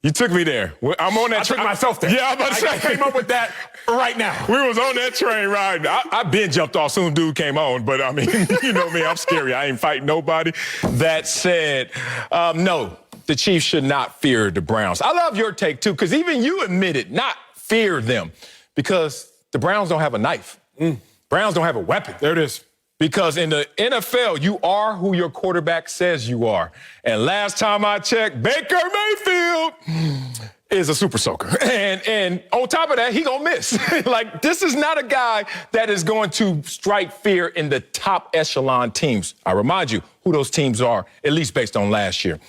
Speaker 2: You took me there. I'm on that.
Speaker 3: I took myself there.
Speaker 2: Yeah, I'm about to say.
Speaker 3: I came up with that right now.
Speaker 2: We was on that train riding. I been jumped off soon dude came on, but I mean, you know me, I'm scary. I ain't fighting nobody. That said, no, the Chiefs should not fear the Browns. I love your take too, because even you admitted not fear them, because the Browns don't have a knife. Browns don't have a weapon.
Speaker 3: There it is.
Speaker 2: Because in the NFL, you are who your quarterback says you are. And last time I checked, Baker Mayfield is a super soaker. And on top of that, he gonna miss. Like, this is not a guy that is going to strike fear in the top echelon teams. I remind you who those teams are, at least based on last year.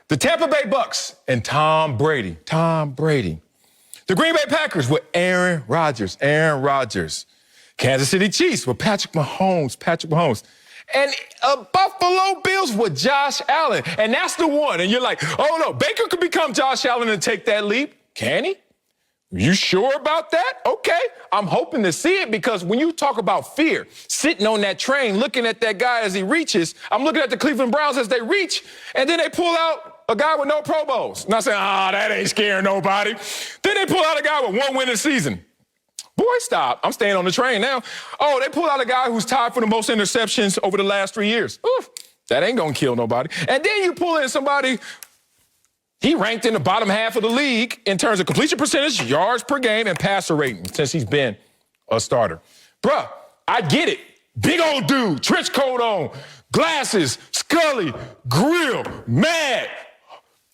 Speaker 2: The Tampa Bay Bucks and Tom Brady. The Green Bay Packers with Aaron Rodgers. Kansas City Chiefs with Patrick Mahomes. And Buffalo Bills with Josh Allen. And that's the one. And you're like, oh, no, Baker could become Josh Allen and take that leap. Can he? You sure about that? Okay. I'm hoping to see it, because when you talk about fear, sitting on that train, looking at that guy as he reaches, I'm looking at the Cleveland Browns as they reach, and then they pull out a guy with no Pro Bowls. Not saying, that ain't scaring nobody. Then they pull out a guy with one win this season. Boy, stop. I'm staying on the train now. Oh, they pulled out a guy who's tied for the most interceptions over the last 3 years. Oof, that ain't going to kill nobody. And then you pull in somebody, he ranked in the bottom half of the league in terms of completion percentage, yards per game, and passer rating since he's been a starter. Bruh, I get it. Big old dude, trench coat on, glasses, Scully, grill, mad,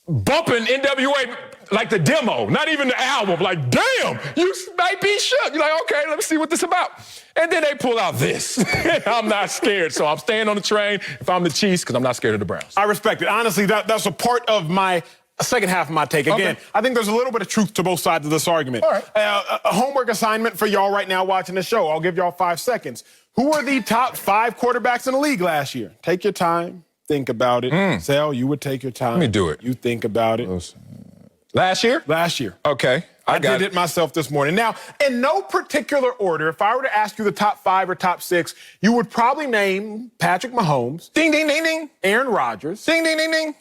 Speaker 2: bumping NWA like the demo, not even the album. Like, damn, you might be shook. You're like, okay, let me see what this is about. And then they pull out this. I'm not scared, so I'm staying on the train if I'm the Chiefs, because I'm not scared of the Browns.
Speaker 3: I respect it. Honestly, that's a part of my second half of my take. Again,
Speaker 2: Okay.
Speaker 3: I think there's a little bit of truth to both sides of this argument.
Speaker 2: All right.
Speaker 3: A homework assignment for y'all right now watching the show. I'll give y'all 5 seconds. Who are the top 5 quarterbacks in the league last year? Take your time. Think about it. Sal, you would take your time.
Speaker 2: Let me do it.
Speaker 3: You think about it.
Speaker 2: Last year?
Speaker 3: Last year.
Speaker 2: Okay.
Speaker 3: I did it myself this morning. Now, in no particular order, if I were to ask you the top 5 or top 6, you would probably name Patrick Mahomes.
Speaker 2: Ding, ding, ding, ding.
Speaker 3: Aaron Rodgers.
Speaker 2: Ding, ding, ding, ding.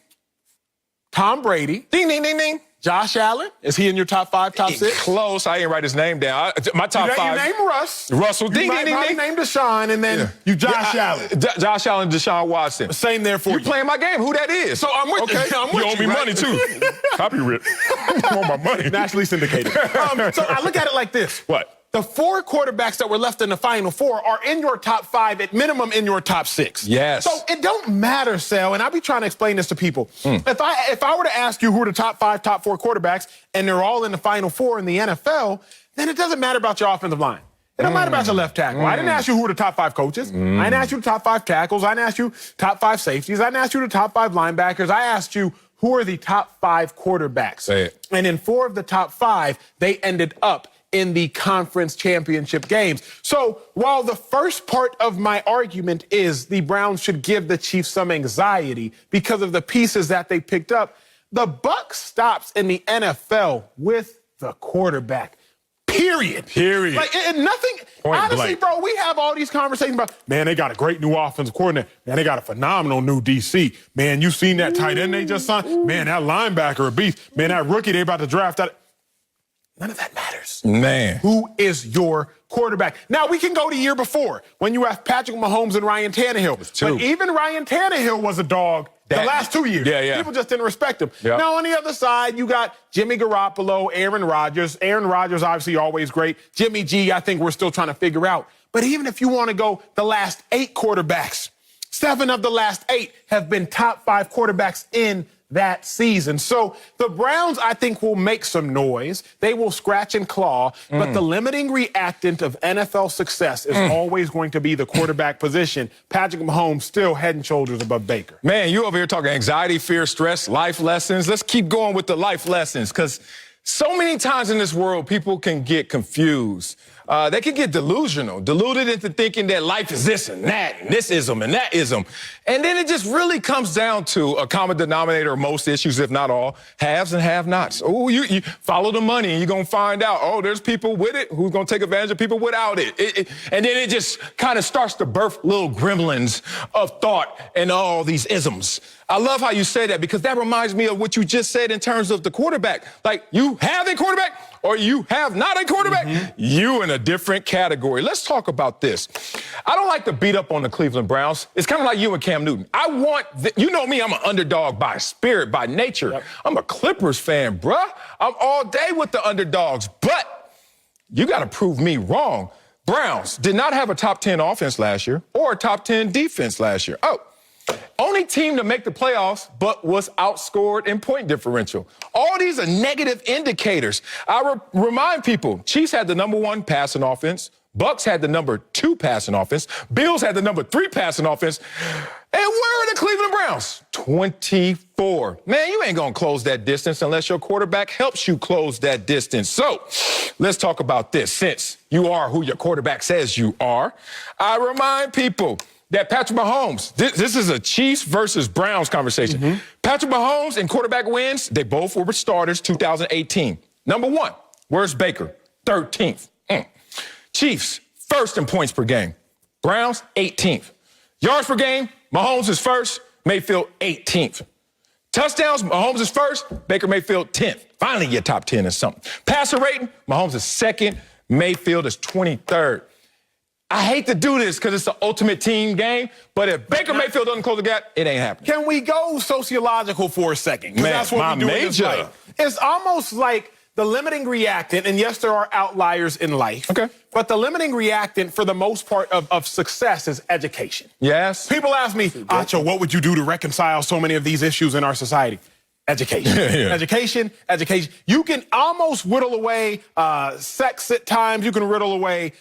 Speaker 3: Tom Brady.
Speaker 2: Ding, ding, ding, ding.
Speaker 3: Josh Allen. Is he in your top 5, top 6?
Speaker 2: Close. I didn't write his name down. My top 5.
Speaker 3: You name Russ.
Speaker 2: Russell. Ding,
Speaker 3: You might
Speaker 2: ding, ding,
Speaker 3: probably
Speaker 2: ding.
Speaker 3: name Deshaun, and then you Josh Allen.
Speaker 2: Josh Allen, Deshaun Watson.
Speaker 3: Same there for
Speaker 2: You
Speaker 3: you.
Speaker 2: playing my game. Who that is?
Speaker 3: So I'm with
Speaker 2: okay.
Speaker 3: you. I'm with
Speaker 2: you owe
Speaker 3: you,
Speaker 2: me
Speaker 3: right?
Speaker 2: money, too. Copyright. You want my money.
Speaker 3: Nationally syndicated. So I look at it like this.
Speaker 2: What?
Speaker 3: The 4 quarterbacks that were left in the final 4 are in your top 5, at minimum in your top 6.
Speaker 2: Yes.
Speaker 3: So it don't matter, Sal, and I'll be trying to explain this to people. If I were to ask you who are the top 5, top 4 quarterbacks, and they're all in the final 4 in the NFL, then it doesn't matter about your offensive line. It don't matter about your left tackle. I didn't ask you who are the top 5 coaches. I didn't ask you the top 5 tackles. I didn't ask you top 5 safeties. I didn't ask you the top 5 linebackers. I asked you who are the top 5 quarterbacks.
Speaker 2: Say it.
Speaker 3: And in 4 of the top 5, they ended up in the conference championship games. So while the first part of my argument is the Browns should give the Chiefs some anxiety because of the pieces that they picked up, the buck stops in the NFL with the quarterback. Period. Like, and nothing.
Speaker 2: Point
Speaker 3: honestly,
Speaker 2: blank.
Speaker 3: bro, we have all these conversations about, man, they got a great new offensive coordinator. Man, they got a phenomenal new DC. Man, you seen that tight end they just signed? Man, that linebacker a beast. Man, that rookie they about to draft out. None of that matters.
Speaker 2: Man.
Speaker 3: Who is your quarterback? Now, we can go the year before when you have Patrick Mahomes and Ryan Tannehill. But even Ryan Tannehill was a dog the last 2 years.
Speaker 2: Yeah.
Speaker 3: People just didn't respect him.
Speaker 2: Yeah.
Speaker 3: Now, on the other side, you got Jimmy Garoppolo, Aaron Rodgers. Aaron Rodgers, obviously, always great. Jimmy G, I think we're still trying to figure out. But even if you want to go the last 8 quarterbacks, 7 of the last 8 have been top 5 quarterbacks in that season. So the Browns, I think, will make some noise. They will scratch and claw, but the limiting reactant of NFL success is always going to be the quarterback position. Patrick Mahomes still head and shoulders above Baker.
Speaker 2: Man, you over here talking anxiety, fear, stress, life lessons. Let's keep going with the life lessons, because so many times in this world, people can get confused they can get deluded into thinking that life is this and that, and this ism and that ism. And then it just really comes down to a common denominator of most issues, if not all, haves and have-nots. Oh, you follow the money and you're going to find out, oh, there's people with it who's going to take advantage of people without it. And then it just kind of starts to birth little gremlins of thought and all these isms. I love how you say that because that reminds me of what you just said in terms of the quarterback. Like, you have a quarterback or you have not a quarterback, you in a different category. Let's talk about this. I don't like to beat up on the Cleveland Browns. It's kind of like you and Cam Newton. You know me, I'm an underdog by spirit, by nature. Yep. I'm a Clippers fan, bruh. I'm all day with the underdogs, but you got to prove me wrong. Browns did not have a top 10 offense last year or a top 10 defense last year. Oh, only team to make the playoffs, but was outscored in point differential. All these are negative indicators. I remind people, Chiefs had the #1 passing offense. Bucks had the #2 passing offense. Bills had the #3 passing offense. And where are the Cleveland Browns? 24. Man, you ain't going to close that distance unless your quarterback helps you close that distance. So let's talk about this. Since you are who your quarterback says you are, I remind people that Patrick Mahomes, this is a Chiefs versus Browns conversation. Patrick Mahomes and quarterback wins, they both were starters 2018. #1, where's Baker? 13th. Chiefs, first in points per game. Browns, 18th. Yards per game, Mahomes is first, Mayfield 18th. Touchdowns, Mahomes is first, Baker Mayfield 10th. Finally, your top 10 is something. Passer rating, Mahomes is second, Mayfield is 23rd. I hate to do this because it's the ultimate team game, but if Baker Mayfield doesn't close the gap, it ain't happening.
Speaker 3: Can we go sociological for a second?
Speaker 2: Man,
Speaker 3: that's what we do in this life. It's almost like the limiting reactant, and yes, there are outliers in life. Okay. But the limiting reactant, for the most part, of success is education. Yes. People ask me, Acho, what would you do to reconcile so many of these issues in our society? Education. Education. You can almost whittle away sex at times. You can whittle away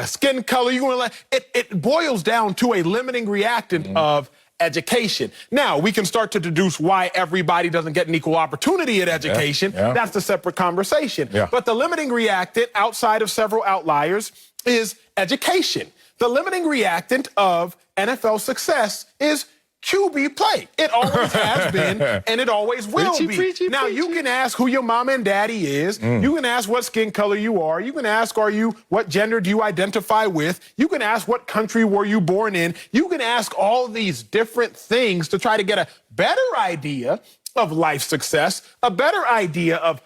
Speaker 3: skin color. It boils down to a limiting reactant of education. Now, we can start to deduce why everybody doesn't get an equal opportunity at education. That's a separate conversation. But the limiting reactant, outside of several outliers, is education. The limiting reactant of NFL success is QB play. It always has been, and it always will be. Now, you can ask who your mama and daddy is. You can ask what skin color you are. You can ask, what gender do you identify with? You can ask, what country were you born in? You can ask all these different things to try to get a better idea of life success, a better idea of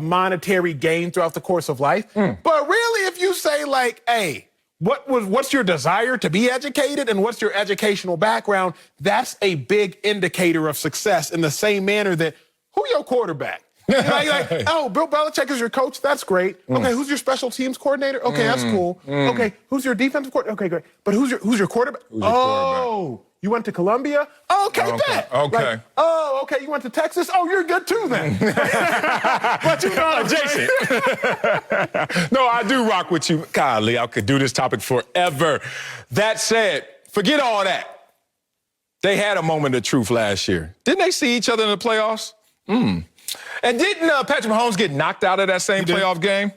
Speaker 3: monetary gain throughout the course of life. But really, if you say like, hey, what's your desire to be educated and what's your educational background? That's a big indicator of success in the same manner that who your quarterback? You're like, oh, Bill Belichick is your coach. That's great. Okay, who's your special teams coordinator? Okay, that's cool. Okay, who's your defensive coordinator? Okay, great. But who's your quarterback? You went to Columbia? Okay, bet.
Speaker 2: Okay.
Speaker 3: Like, okay, you went to Texas? Oh, you're good too then. But you know,
Speaker 2: Jason. No, I do rock with you. Golly, I could do this topic forever. That said, forget all that. They had a moment of truth last year. Didn't they see each other in the playoffs? And didn't Patrick Mahomes get knocked out of that same playoff game?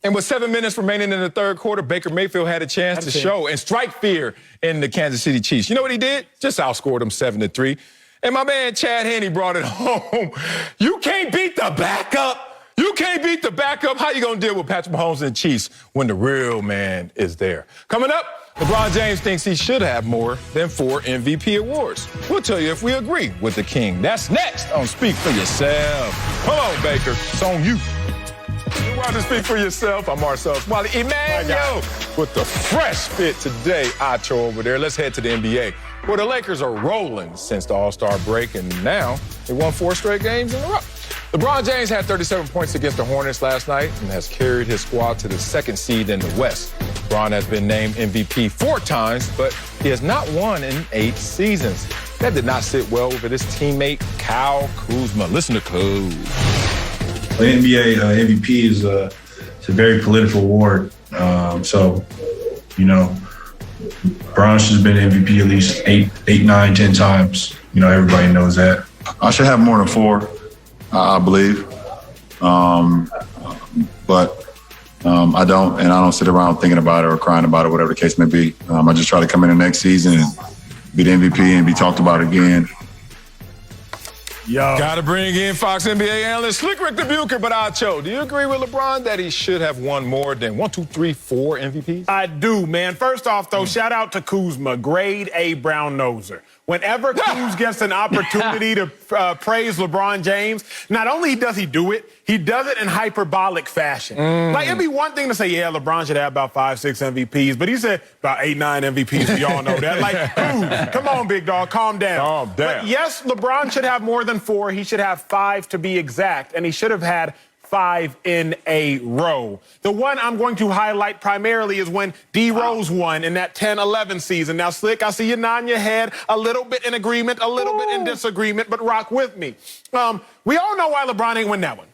Speaker 2: And with 7 minutes remaining in the third quarter, Baker Mayfield had a chance to show and strike fear in the Kansas City Chiefs. You know what he did? Just outscored them 7-3. And my man Chad Henne brought it home. You can't beat the backup. You can't beat the backup. How you going to deal with Patrick Mahomes and the Chiefs when the real man is there? Coming up, LeBron James thinks he should have more than 4 MVP awards. We'll tell you if we agree with the king. That's next on Speak For Yourself. Come on, Baker. It's on you. You want to speak for yourself? I'm Marcel Wiley Emmanuel with the fresh fit today. Acho over there. Let's head to the NBA, where the Lakers are rolling since the All-Star break, and now they won 4 straight games in a row. LeBron James had 37 points against the Hornets last night and has carried his squad to the 2nd seed in the West. LeBron has been named MVP 4 times, but he has not won in 8 seasons. That did not sit well with his teammate, Kyle Kuzma. Listen to Kuz.
Speaker 5: The NBA MVP is a very political award. So, Bron's has been MVP at least 8, 9, 10 times. Everybody knows that. I should have more than 4, I believe. But I don't sit around thinking about it or crying about it, whatever the case may be. I just try to come in the next season and be the MVP and be talked about again.
Speaker 2: Got to bring in Fox NBA analyst Slick Rick the Bucher, but Acho, do you agree with LeBron that he should have won more than 4 MVPs?
Speaker 3: I do, man. First off, though, shout out to Kuzma, grade A brown noser. Whenever Kuz gets an opportunity to praise LeBron James, not only does he do it, he does it in hyperbolic fashion. Like, it'd be one thing to say, yeah, LeBron should have about 5, 6 MVPs, but he said about 8, 9 MVPs. We all know that. Like, Kuz, come on, big dog, calm down.
Speaker 2: Calm down.
Speaker 3: But yes, LeBron should have more than 4. He should have 5 to be exact, and he should have had 5 in a row. The one I'm going to highlight primarily is when D. Rose won in that 10-11 season. Now, Slick, I see you nodding your head, a little bit in agreement, a little bit in disagreement, but rock with me. We all know why LeBron ain't win that one.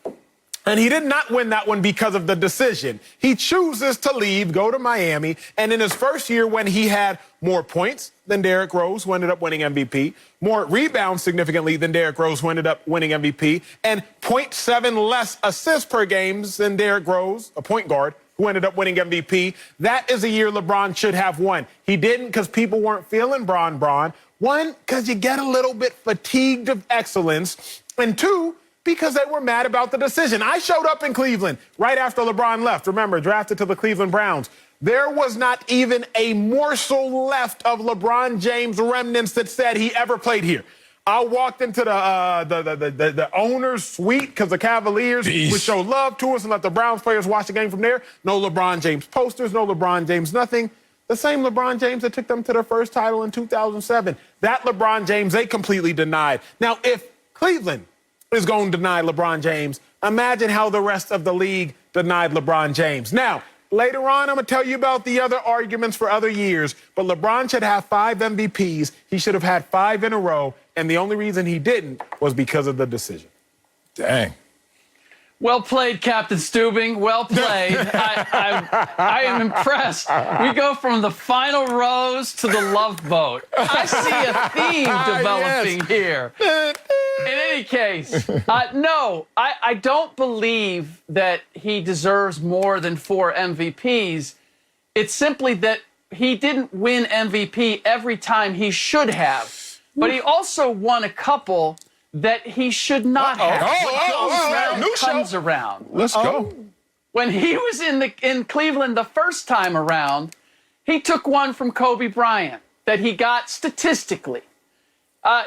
Speaker 3: And he did not win that one because of the decision. He chooses to leave, go to Miami, and in his first year when he had more points than Derrick Rose, who ended up winning MVP, more rebounds significantly than Derrick Rose, who ended up winning MVP, and 0.7 less assists per game than Derrick Rose, a point guard, who ended up winning MVP. That is a year LeBron should have won. He didn't because people weren't feeling Bron. 1, because you get a little bit fatigued of excellence, and 2, because they were mad about the decision. I showed up in Cleveland right after LeBron left. Remember, drafted to the Cleveland Browns. There was not even a morsel left of LeBron James remnants that said he ever played here. I walked into the owner's suite because the Cavaliers would show love to us and let the Browns players watch the game from there. No LeBron James posters, no LeBron James nothing. The same LeBron James that took them to their first title in 2007. That LeBron James they completely denied. Now, if Cleveland is going to deny LeBron James, imagine how the rest of the league denied LeBron James. Now, later on, I'm going to tell you about the other arguments for other years, but LeBron should have 5 MVPs. He should have had 5 in a row, and the only reason he didn't was because of the decision.
Speaker 2: Dang.
Speaker 6: Well played, Captain Steubing. Well played. I am impressed. We go from the final rose to the love boat. I see a theme developing here. In any case, no, I don't believe that he deserves more than 4 MVPs. It's simply that he didn't win MVP every time he should have. But he also won a couple that he should not have. What comes around.
Speaker 2: Let's go.
Speaker 6: When he was in Cleveland the first time around, he took one from Kobe Bryant that he got statistically.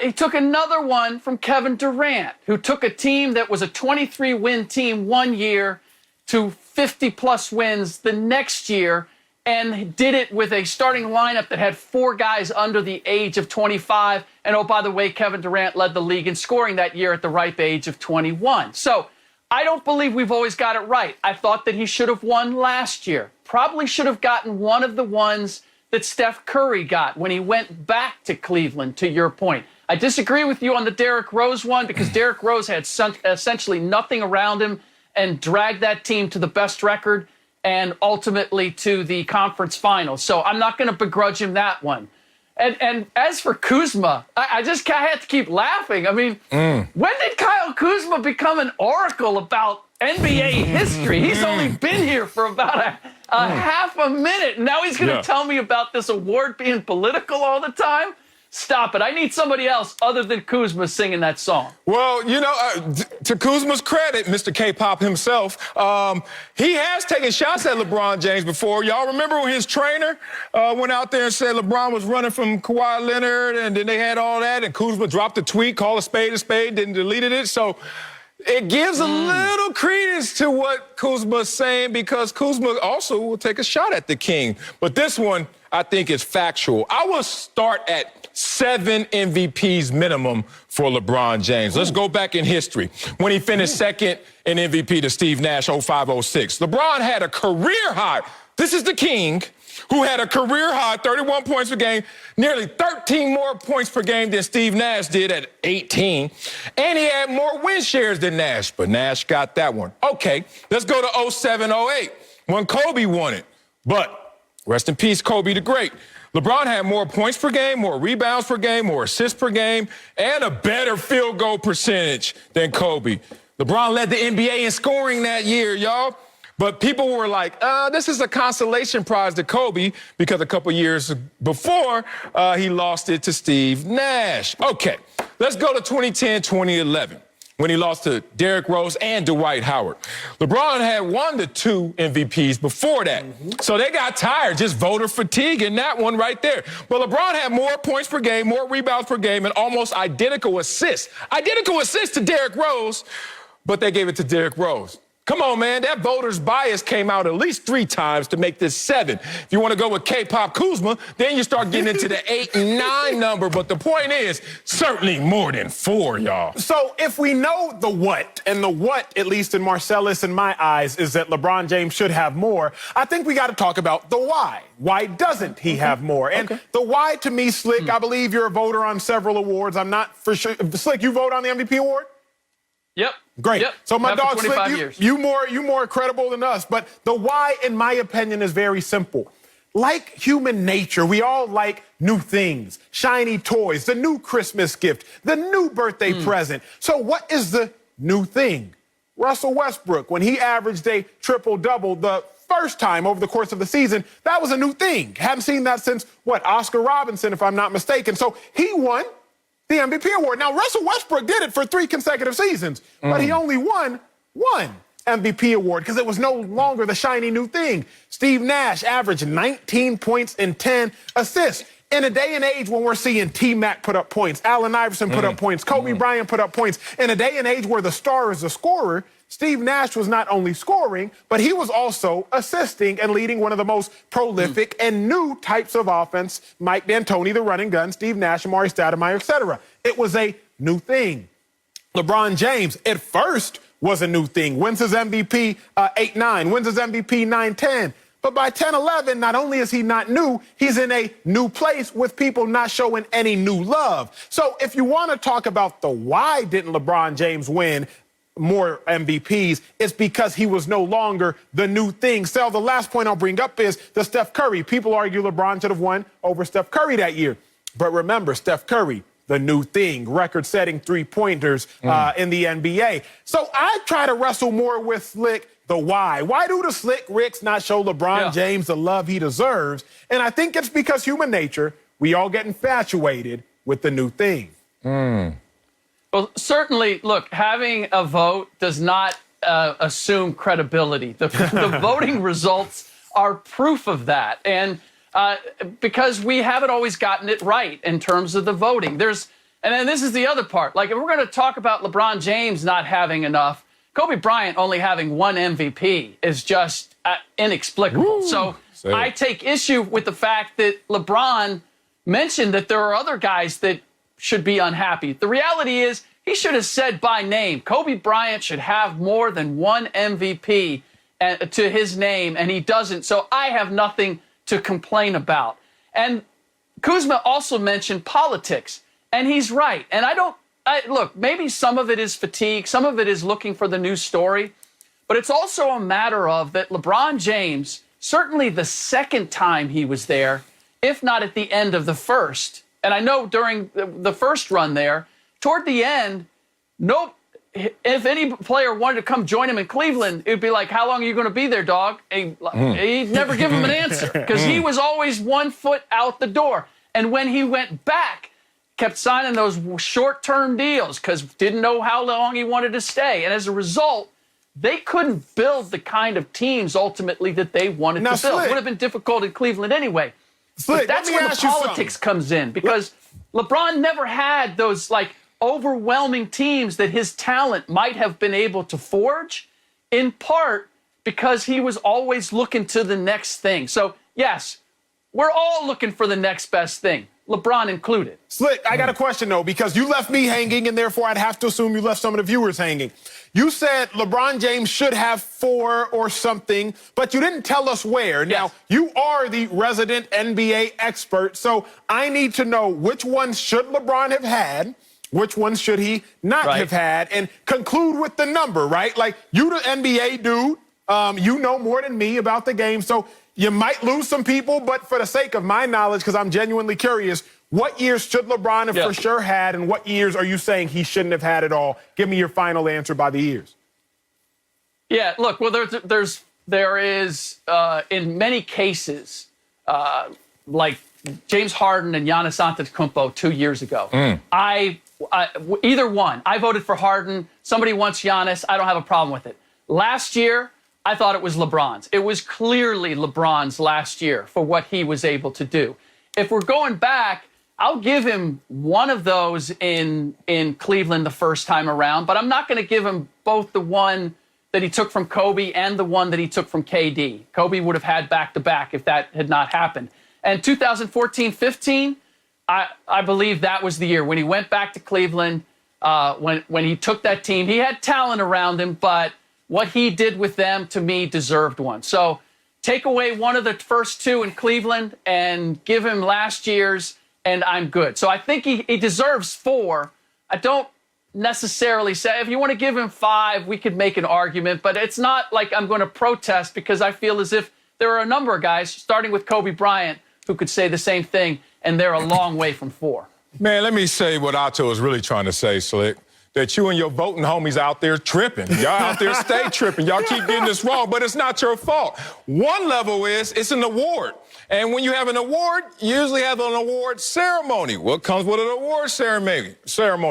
Speaker 6: He took another one from Kevin Durant, who took a team that was a 23-win team one year to 50-plus wins the next year, and did it with a starting lineup that had 4 guys under the age of 25. And, oh, by the way, Kevin Durant led the league in scoring that year at the ripe age of 21. So I don't believe we've always got it right. I thought that he should have won last year. Probably should have gotten one of the ones that Steph Curry got when he went back to Cleveland, to your point. I disagree with you on the Derrick Rose one because Derrick Rose had essentially nothing around him and dragged that team to the best record and ultimately to the conference finals. So I'm not going to begrudge him that one. And as for Kuzma, I had to keep laughing. I mean, when did Kyle Kuzma become an oracle about NBA history? He's only been here for about a half a minute. Now he's going to tell me about this award being political all the time? Stop it. I need somebody else other than Kuzma singing that song.
Speaker 2: Well, you know, to Kuzma's credit, Mr. K-Pop himself, he has taken shots at LeBron James before. Y'all remember when his trainer went out there and said LeBron was running from Kawhi Leonard, and then they had all that, and Kuzma dropped the tweet, called a spade, then deleted it. So it gives a little credence to what Kuzma's saying because Kuzma also will take a shot at the king. But this one, I think, is factual. I will start at 7 MVPs minimum for LeBron James. Let's go back in history. When he finished second in MVP to Steve Nash 05-06, LeBron had a career high. This is the king who had a career high 31 points per game, nearly 13 more points per game than Steve Nash did at 18. And he had more win shares than Nash, but Nash got that one. Okay, let's go to 07-08 when Kobe won it. But rest in peace, Kobe the Great. LeBron had more points per game, more rebounds per game, more assists per game, and a better field goal percentage than Kobe. LeBron led the NBA in scoring that year, y'all. But people were like, this is a consolation prize to Kobe because a couple years before, he lost it to Steve Nash. Okay, let's go to 2010, 2011. When he lost to Derrick Rose and Dwight Howard. LeBron had 1 to 2 MVPs before that. So they got tired, just voter fatigue in that one right there. But LeBron had more points per game, more rebounds per game, and almost identical assists. Identical assists to Derrick Rose, but they gave it to Derrick Rose. Come on, man, that voter's bias came out at least 3 times to make this 7. If you want to go with K-Pop Kuzma, then you start getting into the 8 and 9 number. But the point is, certainly more than 4, y'all.
Speaker 3: So if we know the what, and the what, at least in Marcellus and my eyes, is that LeBron James should have more, I think we got to talk about the why. Why doesn't he have more? And the why, to me, Slick, I believe you're a voter on several awards. I'm not for sure. Slick, you vote on the MVP award?
Speaker 6: Yep.
Speaker 3: Great.
Speaker 6: Yep.
Speaker 3: So my
Speaker 6: Have for
Speaker 3: dog,
Speaker 6: 25
Speaker 3: Slick,
Speaker 6: years.
Speaker 3: you more credible than us. But the why, in my opinion, is very simple. Like human nature, we all like new things, shiny toys, the new Christmas gift, the new birthday present. So what is the new thing? Russell Westbrook, when he averaged a triple-double the first time over the course of the season, that was a new thing. Haven't seen that since, Oscar Robinson, if I'm not mistaken. So he won the MVP award. Now, Russell Westbrook did it for 3 consecutive seasons, but he only won 1 MVP award because it was no longer the shiny new thing. Steve Nash averaged 19 points and 10 assists. In a day and age when we're seeing T-Mac put up points, Allen Iverson put up points, Kobe Bryant put up points, in a day and age where the star is the scorer, Steve Nash was not only scoring, but he was also assisting and leading one of the most prolific and new types of offense. Mike D'Antoni, the running gun, Steve Nash, Amari Stoudemire, etc. It was a new thing. LeBron James, at first, was a new thing. Wins his MVP 8-9, wins his MVP 9-10. But by 10-11, not only is he not new, he's in a new place with people not showing any new love. So if you want to talk about the why didn't LeBron James win more MVPs, it's because he was no longer the new thing. So the last point I'll bring up is the Steph Curry. People argue LeBron should have won over Steph Curry that year. But remember, Steph Curry, the new thing, record-setting three-pointers in the NBA. So I try to wrestle more with Slick the why. Why do the Slick Ricks not show LeBron James the love he deserves? And I think it's because human nature, we all get infatuated with the new thing.
Speaker 6: Well, certainly, look, having a vote does not assume credibility. The voting results are proof of that. And because we haven't always gotten it right in terms of the voting. And then this is the other part. Like, if we're going to talk about LeBron James not having enough, Kobe Bryant only having 1 MVP is just inexplicable. So I take issue with the fact that LeBron mentioned that there are other guys that should be unhappy. The reality is he should have said by name, Kobe Bryant should have more than 1 MVP to his name, and he doesn't. So I have nothing to complain about. And Kuzma also mentioned politics, and he's right. And look, maybe some of it is fatigue, some of it is looking for the new story, but it's also a matter of that LeBron James, certainly the second time he was there, if not at the end of the first, and I know during the first run there, toward the end, if any player wanted to come join him in Cleveland, it would be like, how long are you going to be there, dog? And he'd never give him an answer because he was always 1 foot out the door. And when he went back, kept signing those short-term deals because didn't know how long he wanted to stay. And as a result, they couldn't build the kind of teams ultimately that they wanted to build. It would have been difficult in Cleveland anyway. But that's where the politics comes in because LeBron never had those overwhelming teams that his talent might have been able to forge, in part because he was always looking to the next thing. So, yes, we're all looking for the next best thing, LeBron included.
Speaker 3: Slick, I got a question, though, because you left me hanging, and therefore I'd have to assume you left some of the viewers hanging. You said LeBron James should have 4 or something, but you didn't tell us where. Yes. Now, you are the resident NBA expert, so I need to know which ones should LeBron have had, which ones should he not have had, and conclude with the number, right? Like, you the NBA dude, you know more than me about the game, so you might lose some people, but for the sake of my knowledge, because I'm genuinely curious, what years should LeBron have for sure had, and what years are you saying he shouldn't have had at all? Give me your final answer by the years.
Speaker 6: Yeah, look, well, there's there is, in many cases, like James Harden and Giannis Antetokounmpo 2 years ago. Either one. I voted for Harden. Somebody wants Giannis. I don't have a problem with it. Last year, I thought it was LeBron's. It was clearly LeBron's last year for what he was able to do. If we're going back, I'll give him one of those in Cleveland the first time around, but I'm not going to give him both the one that he took from Kobe and the one that he took from KD. Kobe would have had back-to-back if that had not happened. And 2014-15, I believe that was the year when he went back to Cleveland, when he took that team. He had talent around him, but what he did with them, to me, deserved one. So take away one of the first two in Cleveland and give him last year's, and I'm good. So I think he deserves 4. I don't necessarily say, if you want to give him 5, we could make an argument, but it's not like I'm going to protest, because I feel as if there are a number of guys, starting with Kobe Bryant, who could say the same thing, and they're a long way from 4.
Speaker 2: Man, let me say what Acho is really trying to say, Slick. That you and your voting homies out there tripping. Y'all out there stay tripping. Y'all keep getting this wrong, but it's not your fault. One level is it's an award. And when you have an award, you usually have an award ceremony. What comes with an award ceremony?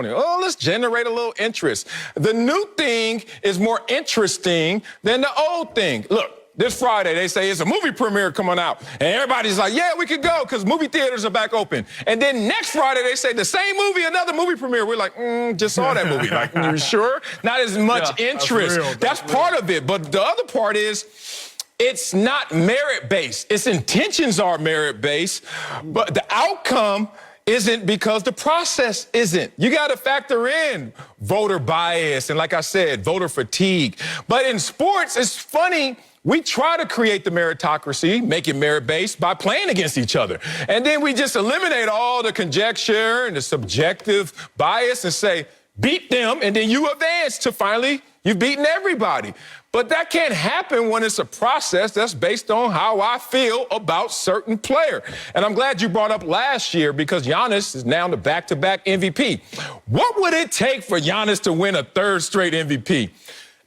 Speaker 2: Oh, let's generate a little interest. The new thing is more interesting than the old thing. Look. This Friday, they say it's a movie premiere coming out. And everybody's like, yeah, we could go because movie theaters are back open. And then next Friday, they say the same movie, another movie premiere. We're like, just saw that movie. Like, you sure? Not as much interest. That's part of it. But the other part is it's not merit-based. Its intentions are merit-based, but the outcome isn't, because the process isn't. You got to factor in voter bias and, like I said, voter fatigue. But in sports, it's funny. We try to create the meritocracy, make it merit-based by playing against each other. And then we just eliminate all the conjecture and the subjective bias and say, beat them, and then you advance to finally you've beaten everybody. But that can't happen when it's a process that's based on how I feel about certain player. And I'm glad you brought up last year, because Giannis is now the back-to-back MVP. What would it take for Giannis to win a 3rd straight MVP?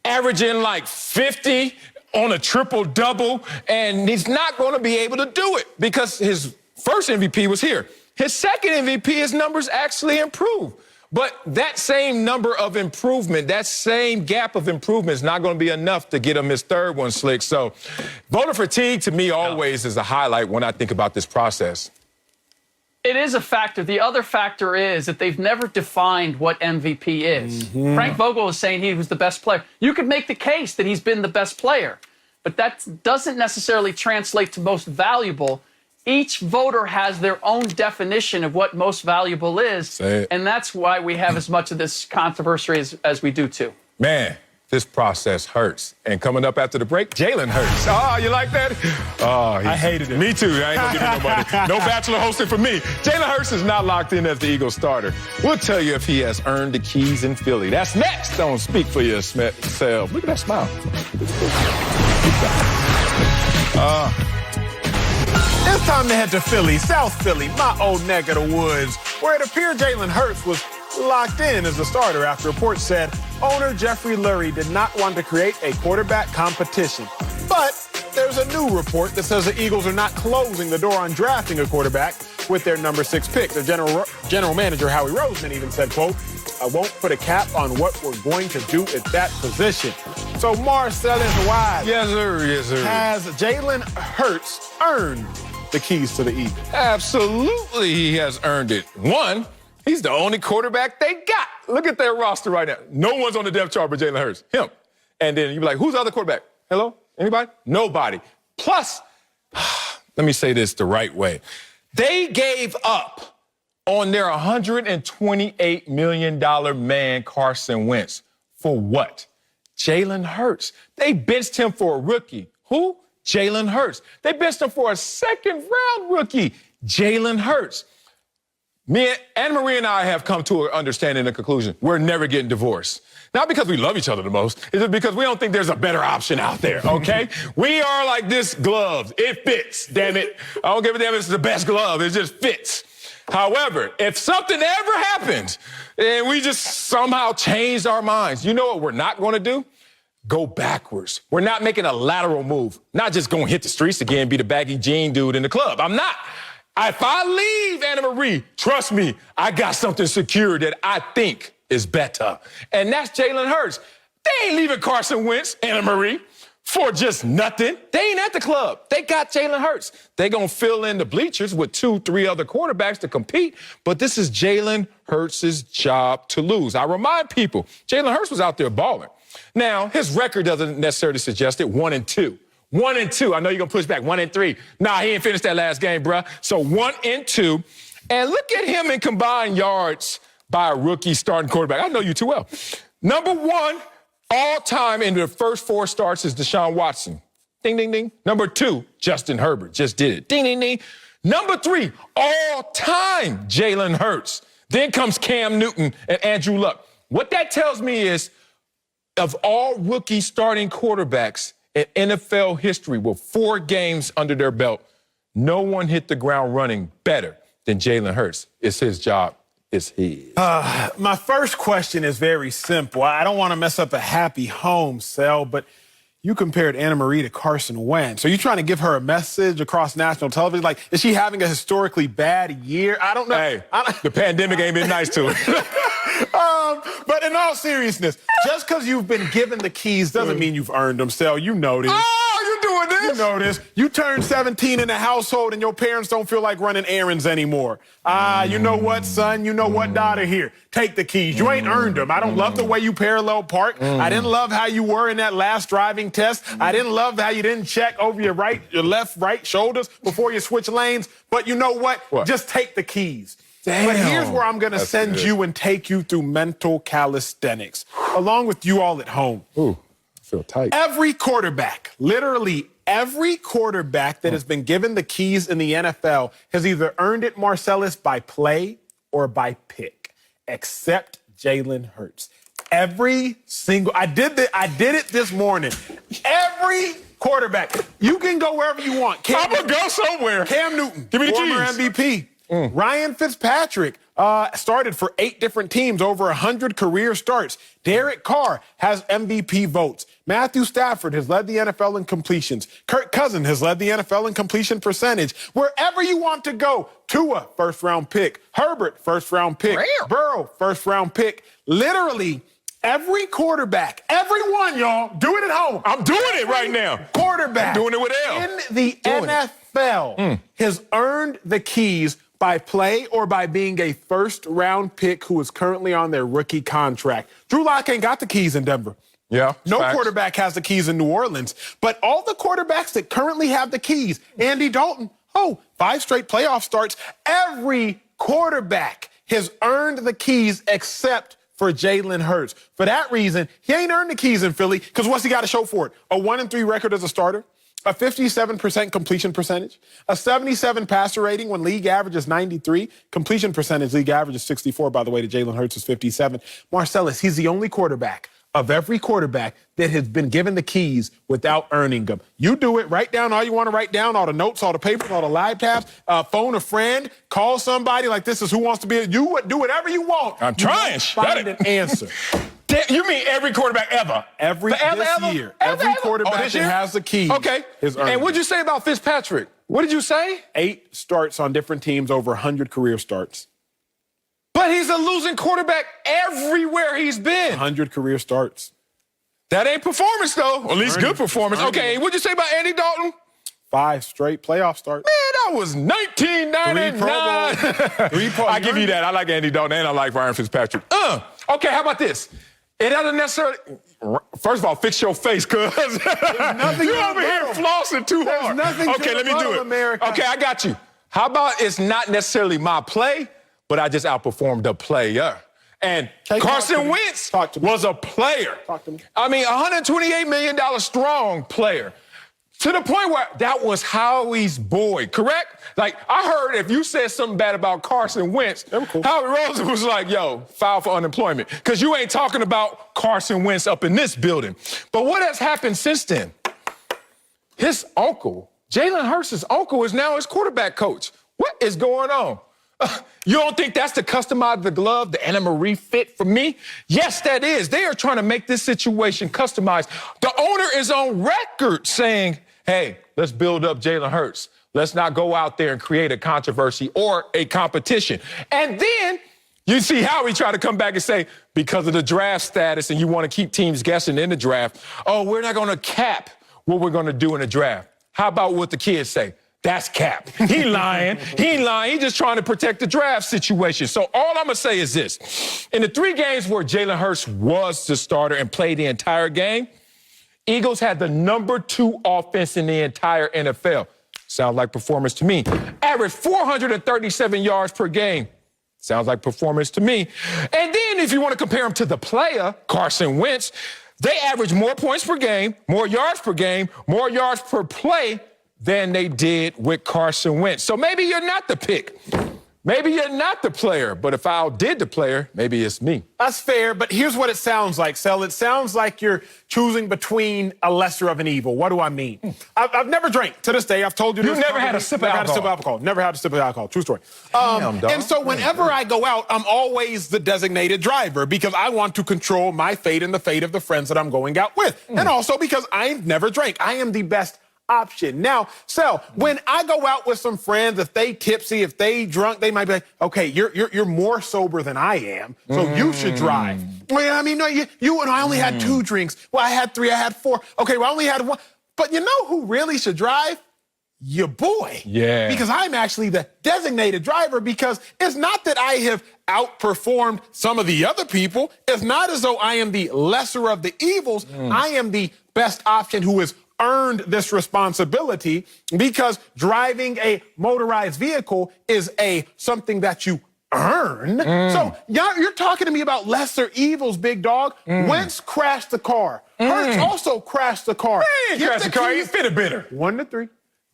Speaker 2: Averaging like 50 on a triple-double, and he's not going to be able to do it because his first MVP was here. His second MVP, his numbers actually improved. But that same number of improvement, that same gap of improvement is not going to be enough to get him his 3rd one, Slick. So voter fatigue, to me, always is a highlight when I think about this process.
Speaker 6: It is a factor. The other factor is that they've never defined what MVP is. Frank Vogel is saying he was the best player. You could make the case that he's been the best player, but that doesn't necessarily translate to most valuable. Each voter has their own definition of what most valuable is, and that's why we have as much of this controversy as we do, too.
Speaker 2: Man, this process hurts. And coming up after the break, Jalen Hurts. Oh, you like that? Oh, I hated it. Me too. I ain't gonna give it nobody. No Bachelor hosting for me. Jalen Hurts is not locked in as the Eagles starter. We'll tell you if he has earned the keys in Philly. That's next on Speak for Yourself. Look at that smile.
Speaker 3: It's time to head to Philly, South Philly, my old neck of the woods, where it appeared Jalen Hurts was locked in as the starter after reports said owner Jeffrey Lurie did not want to create a quarterback competition. But there's a new report that says the Eagles are not closing the door on drafting a quarterback with their number 6 pick. Their general manager, Howie Roseman, even said, quote, I won't put a cap on what we're going to do at that position. So Marcellus Wiley.
Speaker 2: Yes, sir. Yes, sir.
Speaker 3: Has Jalen Hurts earned the keys to the Eagles?
Speaker 2: Absolutely, he has earned it. One, he's the only quarterback they got. Look at their roster right now. No one's on the depth chart but Jalen Hurts. Him. And then you'd be like, who's the other quarterback? Hello? Anybody? Nobody. Plus, let me say this the right way. They gave up on their $128 million man, Carson Wentz. For what? Jalen Hurts. They benched him for a rookie. Who? Jalen Hurts. They benched him for a 2nd-round rookie, Jalen Hurts. Anne-Marie and I have come to an understanding and conclusion. We're never getting divorced. Not because we love each other the most. It's just because we don't think there's a better option out there, okay? We are like this glove. It fits, damn it. I don't give a damn if it's the best glove. It just fits. However, if something ever happens and we just somehow changed our minds, you know what we're not going to do? go backwards. We're not making a lateral move. Not just going to hit the streets again and be the baggy jean dude in the club. I'm not. If I leave Anna Marie, trust me, I got something secure that I think is better. And that's Jalen Hurts. They ain't leaving Carson Wentz, Anna Marie, for just nothing. They ain't at the club. They got Jalen Hurts. They going to fill in the bleachers with 2-3 other quarterbacks to compete, but this is Jalen Hurts' job to lose. I remind people, Jalen Hurts was out there balling. Now, his record doesn't necessarily suggest it. 1-2. 1-2. I know you're going to push back. 1-3. Nah, he ain't finished that last game, bruh. So 1-2. And look at him in combined yards by a rookie starting quarterback. I know you too well. Number 1 all time in the first 4 starts is Deshaun Watson. Ding, ding, ding. Number 2, Justin Herbert. Just did it. Ding, ding, ding. Number 3, all time, Jalen Hurts. Then comes Cam Newton and Andrew Luck. What that tells me is, of all rookie starting quarterbacks in NFL history with 4 games under their belt, no one hit the ground running better than Jalen Hurts. It's his job. It's his.
Speaker 3: My first question is very simple. I don't want to mess up a happy home, Sel, but you compared Anna Marie to Carson Wentz. Are you trying to give her a message across national television? Like, is she having a historically bad year? I don't know.
Speaker 2: Hey, the pandemic ain't been nice to her.
Speaker 3: But in all seriousness, just because you've been given the keys doesn't mean you've earned them, Sel. You know this.
Speaker 2: Oh, you doing this?
Speaker 3: You know this. You turn 17 in a household and your parents don't feel like running errands anymore. You know what, son? You know what, daughter? Here, take the keys. You ain't earned them. I don't love the way you parallel park. I didn't love how you were in that last driving test. I didn't love how you didn't check over your left, right shoulders before you switch lanes. But you know what? Just take the keys.
Speaker 2: Damn.
Speaker 3: But here's where I'm going to send you and take you through mental calisthenics, along with you all at home.
Speaker 2: Ooh, I feel tight.
Speaker 3: Every quarterback, literally every quarterback that has been given the keys in the NFL has either earned it, Marcellus, by play or by pick, except Jalen Hurts. Every single, I did it this morning. Every quarterback, you can go wherever you want.
Speaker 2: I'm going to go somewhere.
Speaker 3: Cam Newton,
Speaker 2: give me the
Speaker 3: former
Speaker 2: keys.
Speaker 3: MVP. Ryan Fitzpatrick started for 8 different teams, over 100 career starts. Derek Carr has MVP votes. Matthew Stafford has led the NFL in completions. Kirk Cousins has led the NFL in completion percentage. Wherever you want to go, Tua, first-round pick. Herbert, first-round pick. Burrow, first-round pick. Literally, every quarterback, everyone, y'all, do it at home.
Speaker 2: I'm doing it right now.
Speaker 3: Quarterback.
Speaker 2: I'm doing it with L.
Speaker 3: In the NFL has earned the keys by play or by being a first-round pick who is currently on their rookie contract. Drew Lock ain't got the keys in Denver.
Speaker 2: Yeah.
Speaker 3: No
Speaker 2: facts.
Speaker 3: quarterback has the keys in New Orleans. But all the quarterbacks that currently have the keys, Andy Dalton, 5 straight playoff starts. Every quarterback has earned the keys except for Jalen Hurts. For that reason, he ain't earned the keys in Philly, because what's he got to show for it? A 1-3 record as a starter, a 57% completion percentage, a 77 passer rating when league average is 93, completion percentage, league average is 64, by the way, to Jalen Hurts is 57. Marcellus, he's the only quarterback of every quarterback that has been given the keys without earning them. You do it. Write down all you want to write down, all the notes, all the papers, all the live tabs, phone a friend, call somebody like this is Who Wants to Be. You do whatever you want.
Speaker 2: I'm trying.
Speaker 3: Find an answer.
Speaker 2: You mean every quarterback ever?
Speaker 3: Every quarterback that has the keys.
Speaker 2: Okay. And what'd you say about Fitzpatrick? What did you say? 8
Speaker 3: starts on different teams, over 100 career starts.
Speaker 2: But he's a losing quarterback everywhere he's been.
Speaker 3: 100 career starts.
Speaker 2: That ain't performance, though. Or at least good performance. Okay, what'd you say about Andy Dalton?
Speaker 3: 5 straight playoff starts.
Speaker 2: Man, that was 1999.
Speaker 3: 3 Pro Bowl.
Speaker 2: I give you that. I like Andy Dalton and I like Ryan Fitzpatrick. Okay, how about this? It doesn't necessarily. First of all, fix your face, cuz. You're over here flossing too hard. Okay, let me do it.
Speaker 3: America.
Speaker 2: Okay, I got you. How about it's not necessarily my play, but I just outperformed the player. And Carson Wentz was a player.
Speaker 3: Talk to me.
Speaker 2: I mean, $128 million strong player. To the point where that was Howie's boy, correct? Like, I heard if you said something bad about Carson Wentz, Howie Roseman was like, yo, file for unemployment. Because you ain't talking about Carson Wentz up in this building. But what has happened since then? His uncle, Jalen Hurts' uncle, is now his quarterback coach. What is going on? You don't think that's to customize the glove, the Anna Marie fit for me? Yes, that is. They are trying to make this situation customized. The owner is on record saying, hey, let's build up Jalen Hurts. Let's not go out there and create a controversy or a competition. And then you see how he tried to come back and say, because of the draft status and you want to keep teams guessing in the draft, oh, we're not going to cap what we're going to do in the draft. How about what the kids say? That's cap. He lying. He ain't lying. He just trying to protect the draft situation. So all I'm going to say is this. In the 3 games where Jalen Hurts was the starter and played the entire game, Eagles had the number 2 offense in the entire NFL. Sounds like performance to me. Averaged 437 yards per game. Sounds like performance to me. And then if you want to compare him to the player, Carson Wentz, they average more points per game, more yards per game, more yards per play than they did with Carson Wentz. So maybe you're not the pick. Maybe you're not the player, but if I outdid the player, maybe it's me.
Speaker 3: That's fair, but here's what it sounds like, Sel. It sounds like you're choosing between a lesser of an evil. What do I mean? I've never drank to this day. I've told you this.
Speaker 2: You've never had a sip of alcohol?
Speaker 3: Never had a sip of alcohol. True story.
Speaker 2: Damn, dog.
Speaker 3: And so whenever I go out, I'm always the designated driver because I want to control my fate and the fate of the friends that I'm going out with. And also because I've never drank. I am the best option. Now, Sel, when I go out with some friends, if they tipsy, if they drunk, they might be like, okay, you're more sober than I am, so you should drive. Well, I mean, no, you and I only had 2 drinks. Well, I had 3, I had 4. Okay, well, I only had 1. But you know who really should drive? Your boy.
Speaker 2: Yeah.
Speaker 3: Because I'm actually the designated driver because it's not that I have outperformed some of the other people. It's not as though I am the lesser of the evils. I am the best option who is earned this responsibility because driving a motorized vehicle is something that you earn. So you're talking to me about lesser evils, big dog. Wentz crashed the car. Hurts also crashed the car.
Speaker 2: He ain't crashed the car. He fit a bitter.
Speaker 3: 1 to 3.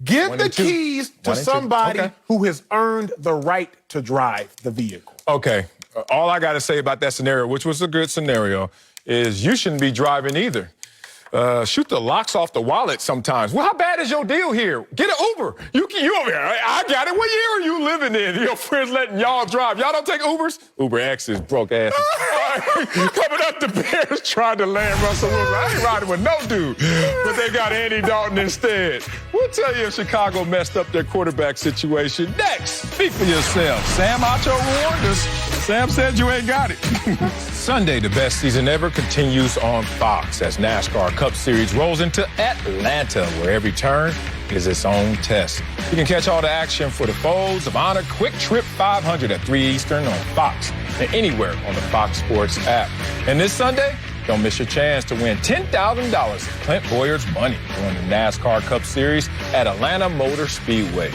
Speaker 3: Give the keys to somebody who has earned the right to drive the vehicle.
Speaker 2: Okay. All I got to say about that scenario, which was a good scenario, is you shouldn't be driving either. Shoot the locks off the wallet sometimes. Well, how bad is your deal here? Get an Uber. You over here. I got it. What year are you living in? Your friends letting y'all drive. Y'all don't take Ubers? Uber X's broke asses. Coming up, the Bears tried to land Russell Wilson. I ain't riding with no dude. But they got Andy Dalton instead. We'll tell you if Chicago messed up their quarterback situation next. Speak for yourself. Sam Acho warned us. Sam said you ain't got it. Sunday, the best season ever, continues on Fox as NASCAR Cup Series rolls into Atlanta, where every turn is its own test. You can catch all the action for the Foes of Honor Quick Trip 500 at 3 Eastern on Fox and anywhere on the Fox Sports app. And this Sunday, don't miss your chance to win $10,000 of Clint Boyer's money during the NASCAR Cup Series at Atlanta Motor Speedway.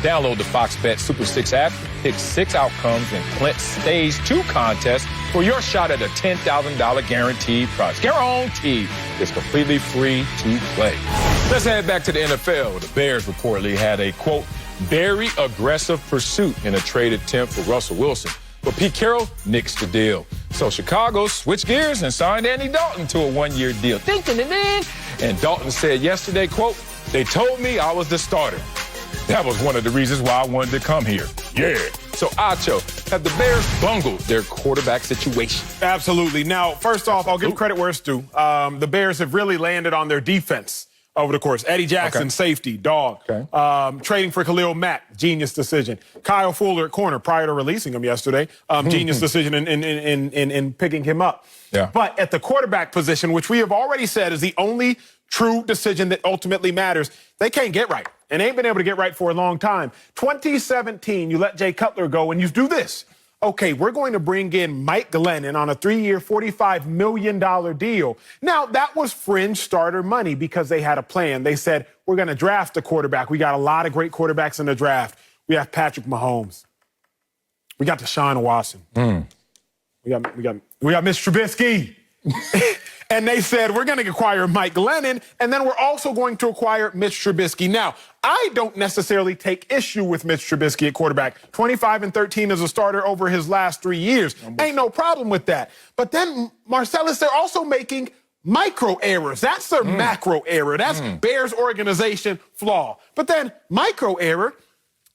Speaker 2: Download the Fox Bet Super 6 app, pick 6 outcomes in Clint's Stage 2 contest for your shot at a $10,000 guaranteed prize. Guaranteed. It's completely free to play. Let's head back to the NFL. The Bears reportedly had a, quote, very aggressive pursuit in a trade attempt for Russell Wilson. But Pete Carroll nixed the deal. So Chicago switched gears and signed Andy Dalton to a 1-year deal. And Dalton said yesterday, quote, they told me I was the starter. That was one of the reasons why I wanted to come here. Yeah. So, Acho, have the Bears bungled their quarterback situation?
Speaker 3: Absolutely. Now, first off, I'll give credit where it's due. The Bears have really landed on their defense over the course. Eddie Jackson, safety, dog. Trading for Khalil Mack, genius decision. Kyle Fuller at corner prior to releasing him yesterday. Genius decision in picking him up.
Speaker 2: Yeah.
Speaker 3: But at the quarterback position, which we have already said is the only true decision that ultimately matters, they can't get right. And they ain't been able to get right for a long time. 2017, you let Jay Cutler go and you do this. Okay, we're going to bring in Mike Glennon on a 3-year, $45 million deal. Now, that was fringe starter money because they had a plan. They said, we're going to draft a quarterback. We got a lot of great quarterbacks in the draft. We have Patrick Mahomes. We got Deshaun Watson. We got Mitch Trubisky. And they said, we're going to acquire Mike Glennon, and then we're also going to acquire Mitch Trubisky. Now, I don't necessarily take issue with Mitch Trubisky at quarterback. 25-13 as a starter over his last 3 years. Ain't no problem with that. But then, Marcellus, they're also making micro errors. That's their macro error. That's Bears organization flaw. But then, micro error,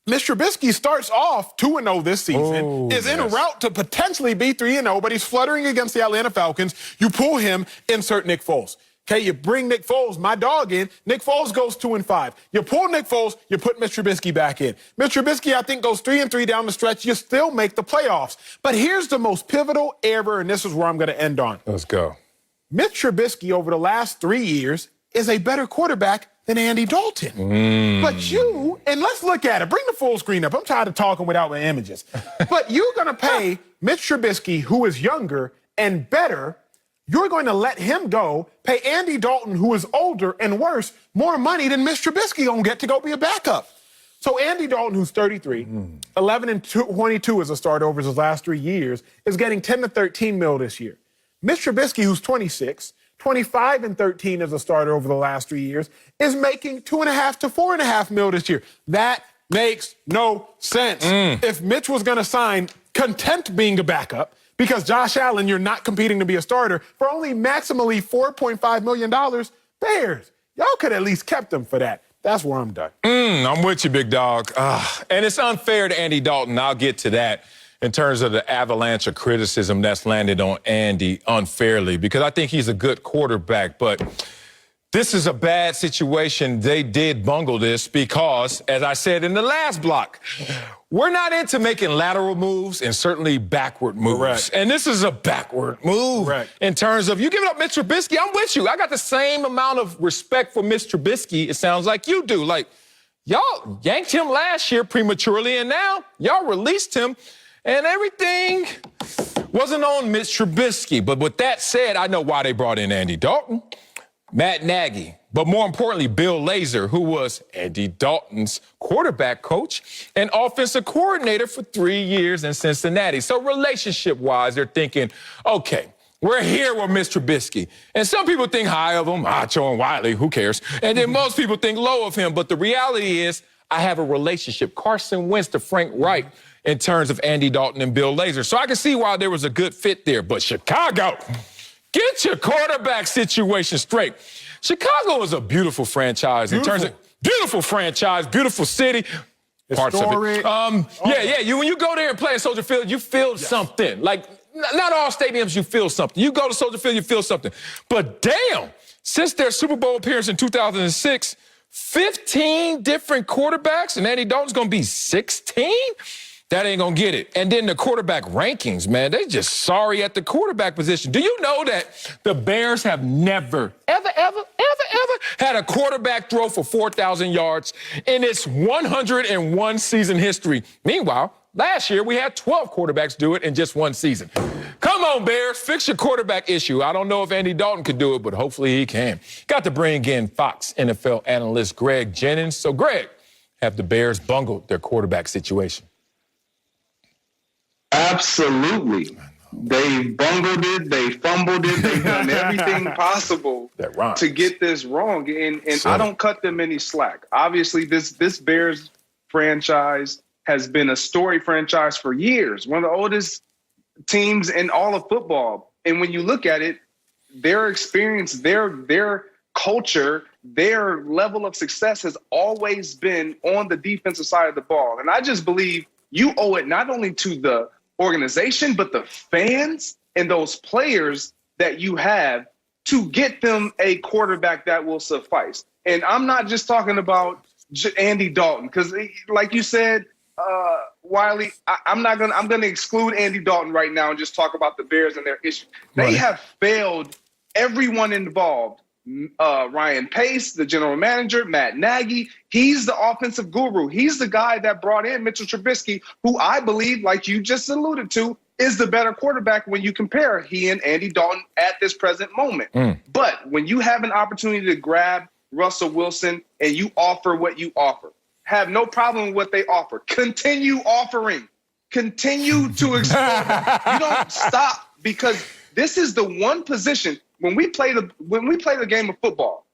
Speaker 3: Mitch Trubisky starts off 2-0 this season, is en route to potentially be 3-0, but he's fluttering against the Atlanta Falcons. You pull him, insert Nick Foles. Okay, you bring Nick Foles, my dog, in. Nick Foles goes 2-5. You pull Nick Foles, you put Mitch Trubisky back in. Mitch Trubisky, I think, goes 3-3 down the stretch. You still make the playoffs. But here's the most pivotal error, and this is where I'm going to end on.
Speaker 2: Let's go.
Speaker 3: Mitch Trubisky, over the last 3 years, is a better quarterback than Andy Dalton. But you, and let's look at it. Bring the full screen up. I'm tired of talking without my images. But you're going to pay Mitch Trubisky, who is younger and better, you're going to let him go, pay Andy Dalton, who is older and worse, more money than Mitch Trubisky going to get to go be a backup. So Andy Dalton, who's 33, 11-22 as a starter over his last 3 years, is getting 10 to 13 mil this year. Mitch Trubisky, who's 26, 25-13 as a starter over the last 3 years, is making 2.5 to 4.5 mil this year. That makes no sense. If Mitch was going to sign content being a backup, because Josh Allen, you're not competing to be a starter, for only maximally $4.5 million, Bears, y'all could at least kept him for that. That's where I'm done.
Speaker 2: I'm with you, big dog. And it's unfair to Andy Dalton. I'll get to that in terms of the avalanche of criticism that's landed on Andy unfairly, because I think he's a good quarterback. But this is a bad situation. They did bungle this because, as I said in the last block, we're not into making lateral moves and certainly backward moves.
Speaker 3: Correct.
Speaker 2: And this is a backward move.
Speaker 3: Correct.
Speaker 2: In terms of you giving up Mitch Trubisky. I'm with you. I got the same amount of respect for Mitch Trubisky, it sounds like you do. Like, y'all yanked him last year prematurely, and now y'all released him, and everything wasn't on Mitch Trubisky. But with that said, I know why they brought in Andy Dalton, Matt Nagy, but more importantly, Bill Lazor, who was Andy Dalton's quarterback coach and offensive coordinator for 3 years in Cincinnati. So relationship-wise, they're thinking, okay, we're here with Mr. Trubisky. And some people think high of him, Acho and Wiley, who cares? And then most people think low of him. But the reality is I have a relationship, Carson Wentz to Frank Wright, in terms of Andy Dalton and Bill Lazor. So I can see why there was a good fit there. But Chicago, get your quarterback situation straight. Chicago is a beautiful franchise in terms of beautiful franchise, beautiful city. Parts
Speaker 3: Historic.
Speaker 2: of it. When you go there and play at Soldier Field, you feel something. Like, not all stadiums, you feel something. You go to Soldier Field, you feel something. But damn, since their Super Bowl appearance in 2006, 15 different quarterbacks, and Andy Dalton's going to be 16? That ain't going to get it. And then the quarterback rankings, man, they just sorry at the quarterback position. Do you know that the Bears have never, ever had a quarterback throw for 4,000 yards in its 101 season history? Meanwhile, last year we had 12 quarterbacks do it in just one season. Come on, Bears, fix your quarterback issue. I don't know if Andy Dalton could do it, but hopefully he can. Got to bring in Fox NFL analyst Greg Jennings. So, Greg, have the Bears bungled their quarterback situation?
Speaker 7: Absolutely. They bungled it. They fumbled it. They've done everything possible to get this wrong. And I don't cut them any slack. Obviously, this Bears franchise has been a story franchise for years. One of the oldest teams in all of football. And when you look at it, their experience, their culture, their level of success has always been on the defensive side of the ball. And I just believe you owe it not only to the organization, but the fans and those players that you have to get them a quarterback that will suffice. And I'm not just talking about Andy Dalton, because like you said, Wiley, I'm going to exclude Andy Dalton right now and just talk about the Bears and their issue. They have failed everyone involved. Ryan Pace, the general manager, Matt Nagy, he's the offensive guru. He's the guy that brought in Mitchell Trubisky, who I believe, like you just alluded to, is the better quarterback when you compare he and Andy Dalton at this present moment. But when you have an opportunity to grab Russell Wilson and you offer what you offer, have no problem with what they offer. Continue offering. Continue to explore. You don't stop, because this is the one position. When we play the game of football,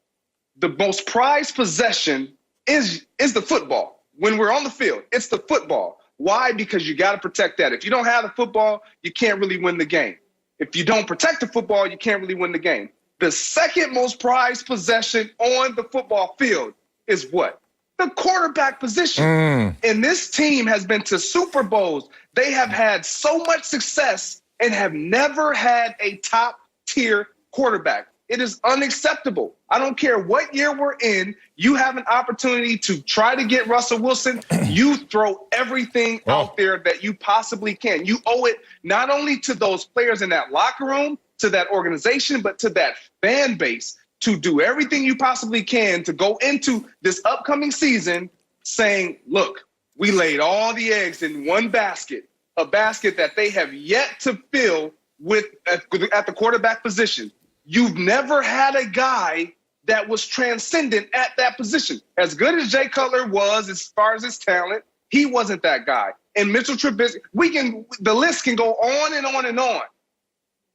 Speaker 7: the most prized possession is the football. When we're on the field, it's the football. Why? Because you got to protect that. If you don't have the football, you can't really win the game. If you don't protect the football, you can't really win the game. The second most prized possession on the football field is what? The quarterback position. And this team has been to Super Bowls. They have had so much success and have never had a top-tier quarterback. It is unacceptable. I don't care what year we're in. You have an opportunity to try to get Russell Wilson. You throw everything out there that you possibly can. You owe it not only to those players in that locker room, to that organization, but to that fan base to do everything you possibly can to go into this upcoming season saying, look, we laid all the eggs in one basket, a basket that they have yet to fill with at the quarterback position. You've never had a guy that was transcendent at that position. As good as Jay Cutler was as far as his talent, he wasn't that guy. And Mitchell Trubisky, the list can go on and on and on.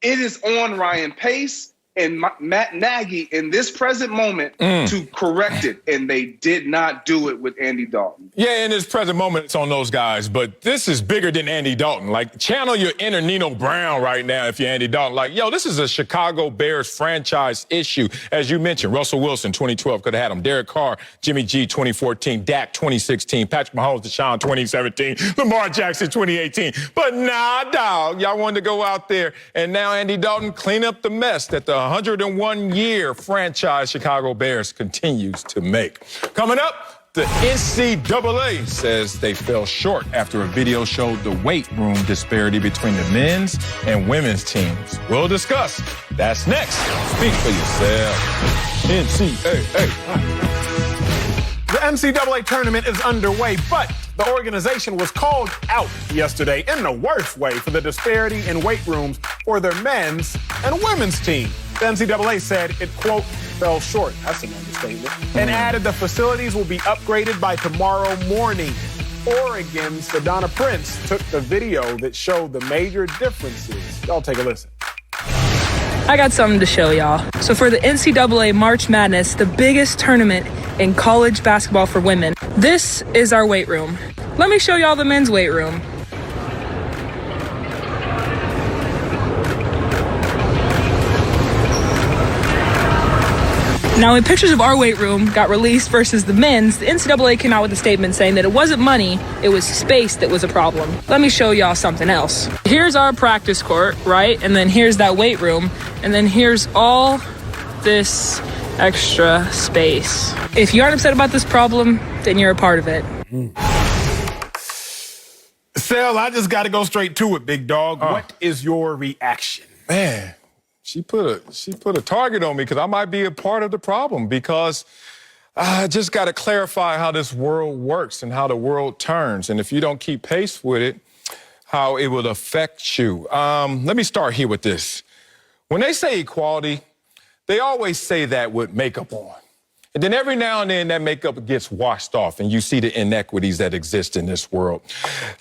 Speaker 7: It is on Ryan Pace and Matt Nagy in this present moment to correct it, and they did not do it with Andy Dalton.
Speaker 2: Yeah, in this present moment, it's on those guys, but this is bigger than Andy Dalton. Like, channel your inner Nino Brown right now if you're Andy Dalton. Like, yo, this is a Chicago Bears franchise issue. As you mentioned, Russell Wilson, 2012, could have had him. Derek Carr, Jimmy G, 2014. Dak, 2016. Patrick Mahomes, Deshaun, 2017. Lamar Jackson, 2018. But nah, dog, y'all wanted to go out there, and now Andy Dalton clean up the mess that the 101-year franchise Chicago Bears continues to make. Coming up, the NCAA says they fell short after a video showed the weight room disparity between the men's and women's teams. We'll discuss. That's next. Speak for yourself. NCAA.
Speaker 3: The NCAA tournament is underway, but the organization was called out yesterday in the worst way for the disparity in weight rooms for their men's and women's team. The NCAA said it, quote, fell short. That's an understatement. And added the facilities will be upgraded by tomorrow morning. Oregon's Sedona Prince took the video that showed the major differences. Y'all take a listen.
Speaker 8: I got something to show y'all. So for the NCAA March Madness, the biggest tournament in college basketball for women, this is our weight room. Let me show y'all the men's weight room. Now, when pictures of our weight room got released versus the men's, the NCAA came out with a statement saying that it wasn't money, it was space that was a problem. Let me show y'all something else. Here's our practice court, right? And then here's that weight room. And then here's all this extra space. If you aren't upset about this problem, then you're a part of it.
Speaker 3: Sel, I just got to go straight to it, big dog. What is your reaction?
Speaker 2: Man, she put a target on me because I might be a part of the problem because I just got to clarify how this world works and how the world turns. And if you don't keep pace with it, how it will affect you. Let me start here with this. When they say equality, they always say that with makeup on. And then every now and then that makeup gets washed off and you see the inequities that exist in this world.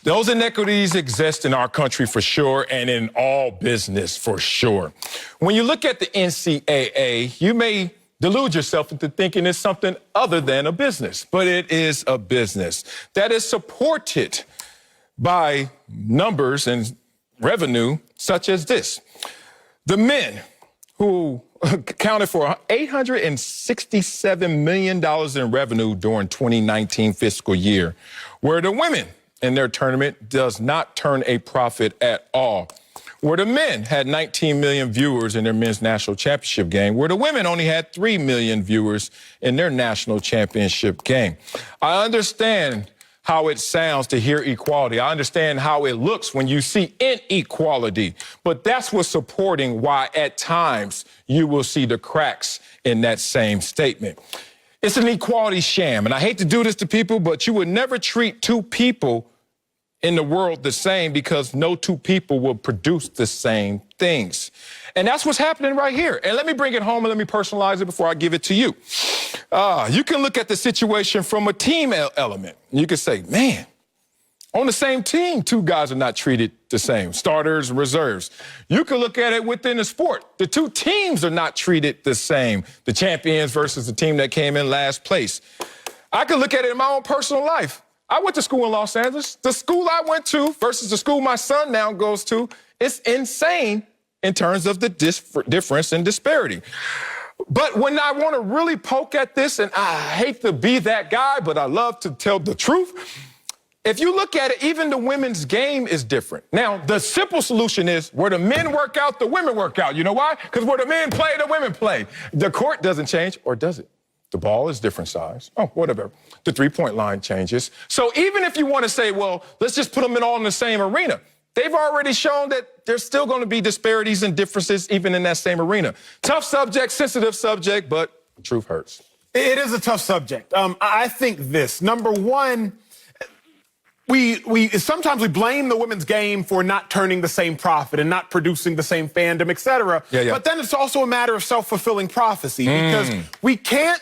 Speaker 2: Those inequities exist in our country for sure and in all business for sure. When you look at the NCAA, you may delude yourself into thinking it's something other than a business, but it is a business that is supported by numbers and revenue such as this. The men who accounted for $867 million in revenue during 2019 fiscal year, where the women in their tournament does not turn a profit at all. Where the men had 19 million viewers in their men's national championship game, where the women only had 3 million viewers in their national championship game. I understand how it sounds to hear equality. I understand how it looks when you see inequality, but that's what's supporting why at times you will see the cracks in that same statement. It's an equality sham, and I hate to do this to people, but you would never treat two people in the world the same because no two people will produce the same things. And that's what's happening right here. And let me bring it home and let me personalize it before I give it to you. You can look at the situation from a team element. You can say, man, on the same team, two guys are not treated the same, starters, reserves. You can look at it within the sport. The two teams are not treated the same, the champions versus the team that came in last place. I can look at it in my own personal life. I went to school in Los Angeles. The school I went to versus the school my son now goes to, it's insane in terms of the difference and disparity. But when I want to really poke at this, and I hate to be that guy, but I love to tell the truth. If you look at it, even the women's game is different. Now, the simple solution is where the men work out, the women work out. You know why? Because where the men play, the women play. The court doesn't change, or does it? The ball is different size. Oh, whatever. The three-point line changes. So even if you want to say, well, let's just put them all in the same arena, they've already shown that there's still going to be disparities and differences even in that same arena. Tough subject, sensitive subject, but the truth hurts.
Speaker 3: It is a tough subject. I think this. Number one, we sometimes we blame the women's game for not turning the same profit and not producing the same fandom, et cetera.
Speaker 2: Yeah.
Speaker 3: But then it's also a matter of self-fulfilling prophecy because we can't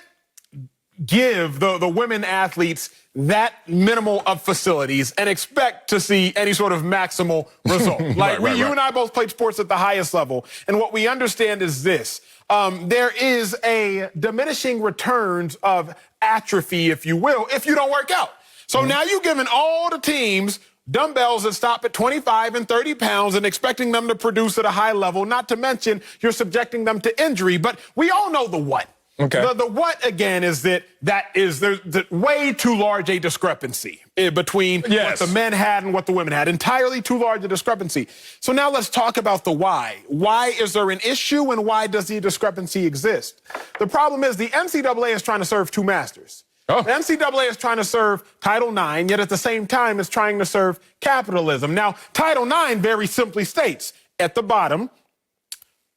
Speaker 3: give the women athletes that minimal of facilities and expect to see any sort of maximal result. Like you and I both played sports at the highest level, and what we understand is this. There is a diminishing returns of atrophy, if you will, if you don't work out. So now you're giving all the teams dumbbells that stop at 25 and 30 pounds and expecting them to produce at a high level, not to mention you're subjecting them to injury. But we all know the what.
Speaker 2: Okay.
Speaker 3: The what, again, is there's way too large a discrepancy between what the men had and what the women had. Entirely too large a discrepancy. So now let's talk about the why. Why is there an issue and why does the discrepancy exist? The problem is the NCAA is trying to serve two masters. The NCAA is trying to serve Title IX, yet at the same time is trying to serve capitalism. Now, Title IX very simply states at the bottom,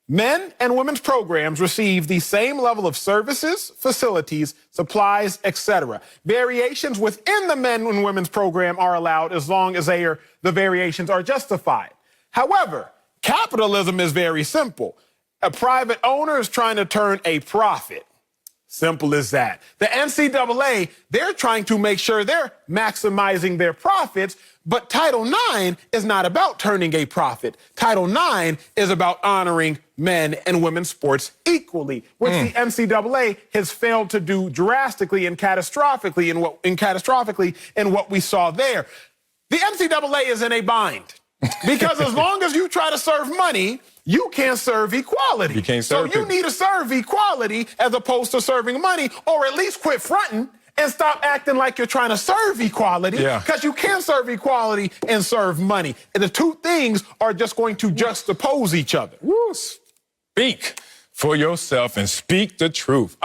Speaker 3: men and women's programs receive the same level of services, facilities, supplies, etc. Variations within the men and women's program are allowed as long as the variations are justified. However, capitalism is very simple. A private owner is trying to turn a profit. Simple as that. The NCAA, they're trying to make sure they're maximizing their profits, but Title IX is not about turning a profit. Title IX is about honoring men and women's sports equally, which the NCAA has failed to do drastically and catastrophically in what we saw there. The NCAA is in a bind because as long as you try to serve money, you can't serve equality.
Speaker 2: You can't serve
Speaker 3: So you need to serve equality as opposed to serving money, or at least quit fronting and stop acting like you're trying to serve equality, because you can't serve equality and serve money. And the two things are just going to juxtapose each other.
Speaker 2: Woo. Speak for yourself and speak the truth.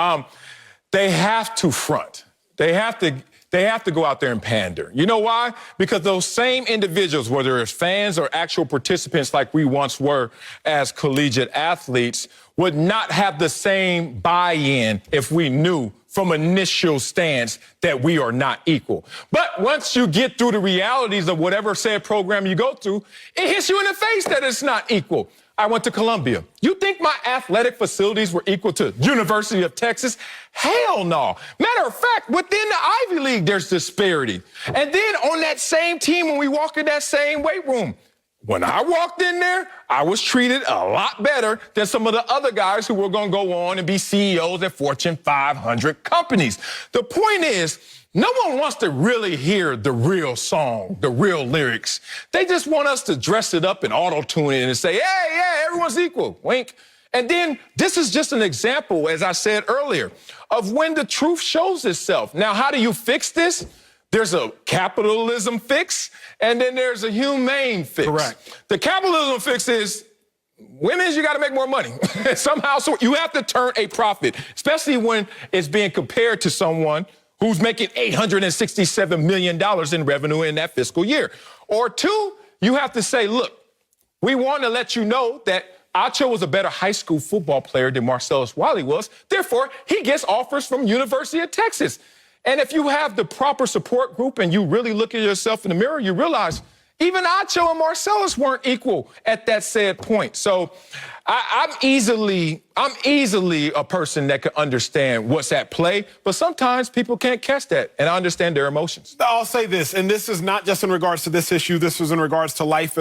Speaker 2: They have to front. They have to go out there and pander. You know why? Because those same individuals, whether it's fans or actual participants like we once were as collegiate athletes, would not have the same buy-in if we knew from initial stance that we are not equal. But once you get through the realities of whatever said program you go through, it hits you in the face that it's not equal. I went to Columbia. You think my athletic facilities were equal to University of Texas? Hell no. Matter of fact, within the Ivy League, there's disparity. And then on that same team, when we walk in that same weight room, when I walked in there, I was treated a lot better than some of the other guys who were going to go on and be CEOs at Fortune 500 companies. The point is, no one wants to really hear the real song, the real lyrics. They just want us to dress it up and auto-tune it and say, hey, yeah, everyone's equal, wink. And then this is just an example, as I said earlier, of when the truth shows itself. Now, how do you fix this? There's a capitalism fix, and then there's a humane fix.
Speaker 3: Correct.
Speaker 2: The capitalism fix is women's, you got to make more money. Somehow, so you have to turn a profit, especially when it's being compared to someone who's making $867 million in revenue in that fiscal year. Or two, you have to say, look, we want to let you know that Acho was a better high school football player than Marcellus Wiley was. Therefore, he gets offers from University of Texas. And if you have the proper support group and you really look at yourself in the mirror, you realize even Acho and Marcellus weren't equal at that said point. So I'm easily a person that can understand what's at play, but sometimes people can't catch that, and I understand their emotions.
Speaker 3: I'll say this, and this is not just in regards to this issue. This was in regards to life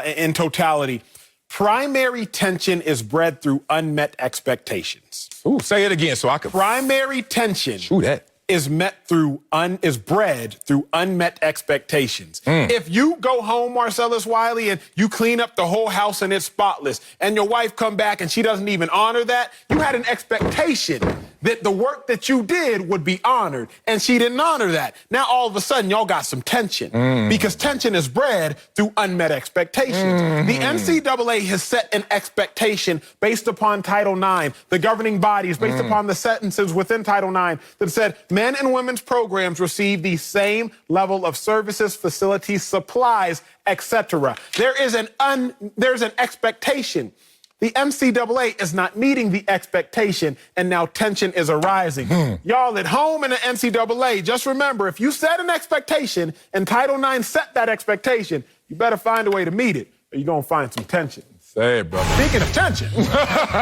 Speaker 3: in totality. Primary tension is bred through unmet expectations.
Speaker 2: Ooh, say it again so I can.
Speaker 3: Primary tension
Speaker 2: Shoot that.
Speaker 3: is bred through unmet expectations. If you go home, Marcellus Wiley, and you clean up the whole house and it's spotless, and your wife come back and she doesn't even honor that, you had an expectation that the work that you did would be honored, and she didn't honor that. Now, all of a sudden, y'all got some tension because tension is bred through unmet expectations. The NCAA has set an expectation based upon Title IX, the governing bodies, based upon the sentences within Title IX that said men and women's programs receive the same level of services, facilities, supplies, etc. There's an expectation. The NCAA is not meeting the expectation, and now tension is arising. Y'all at home in the NCAA, just remember, if you set an expectation and Title IX set that expectation, you better find a way to meet it, or you're going to find some tension.
Speaker 2: Say it, brother.
Speaker 3: Speaking of tension,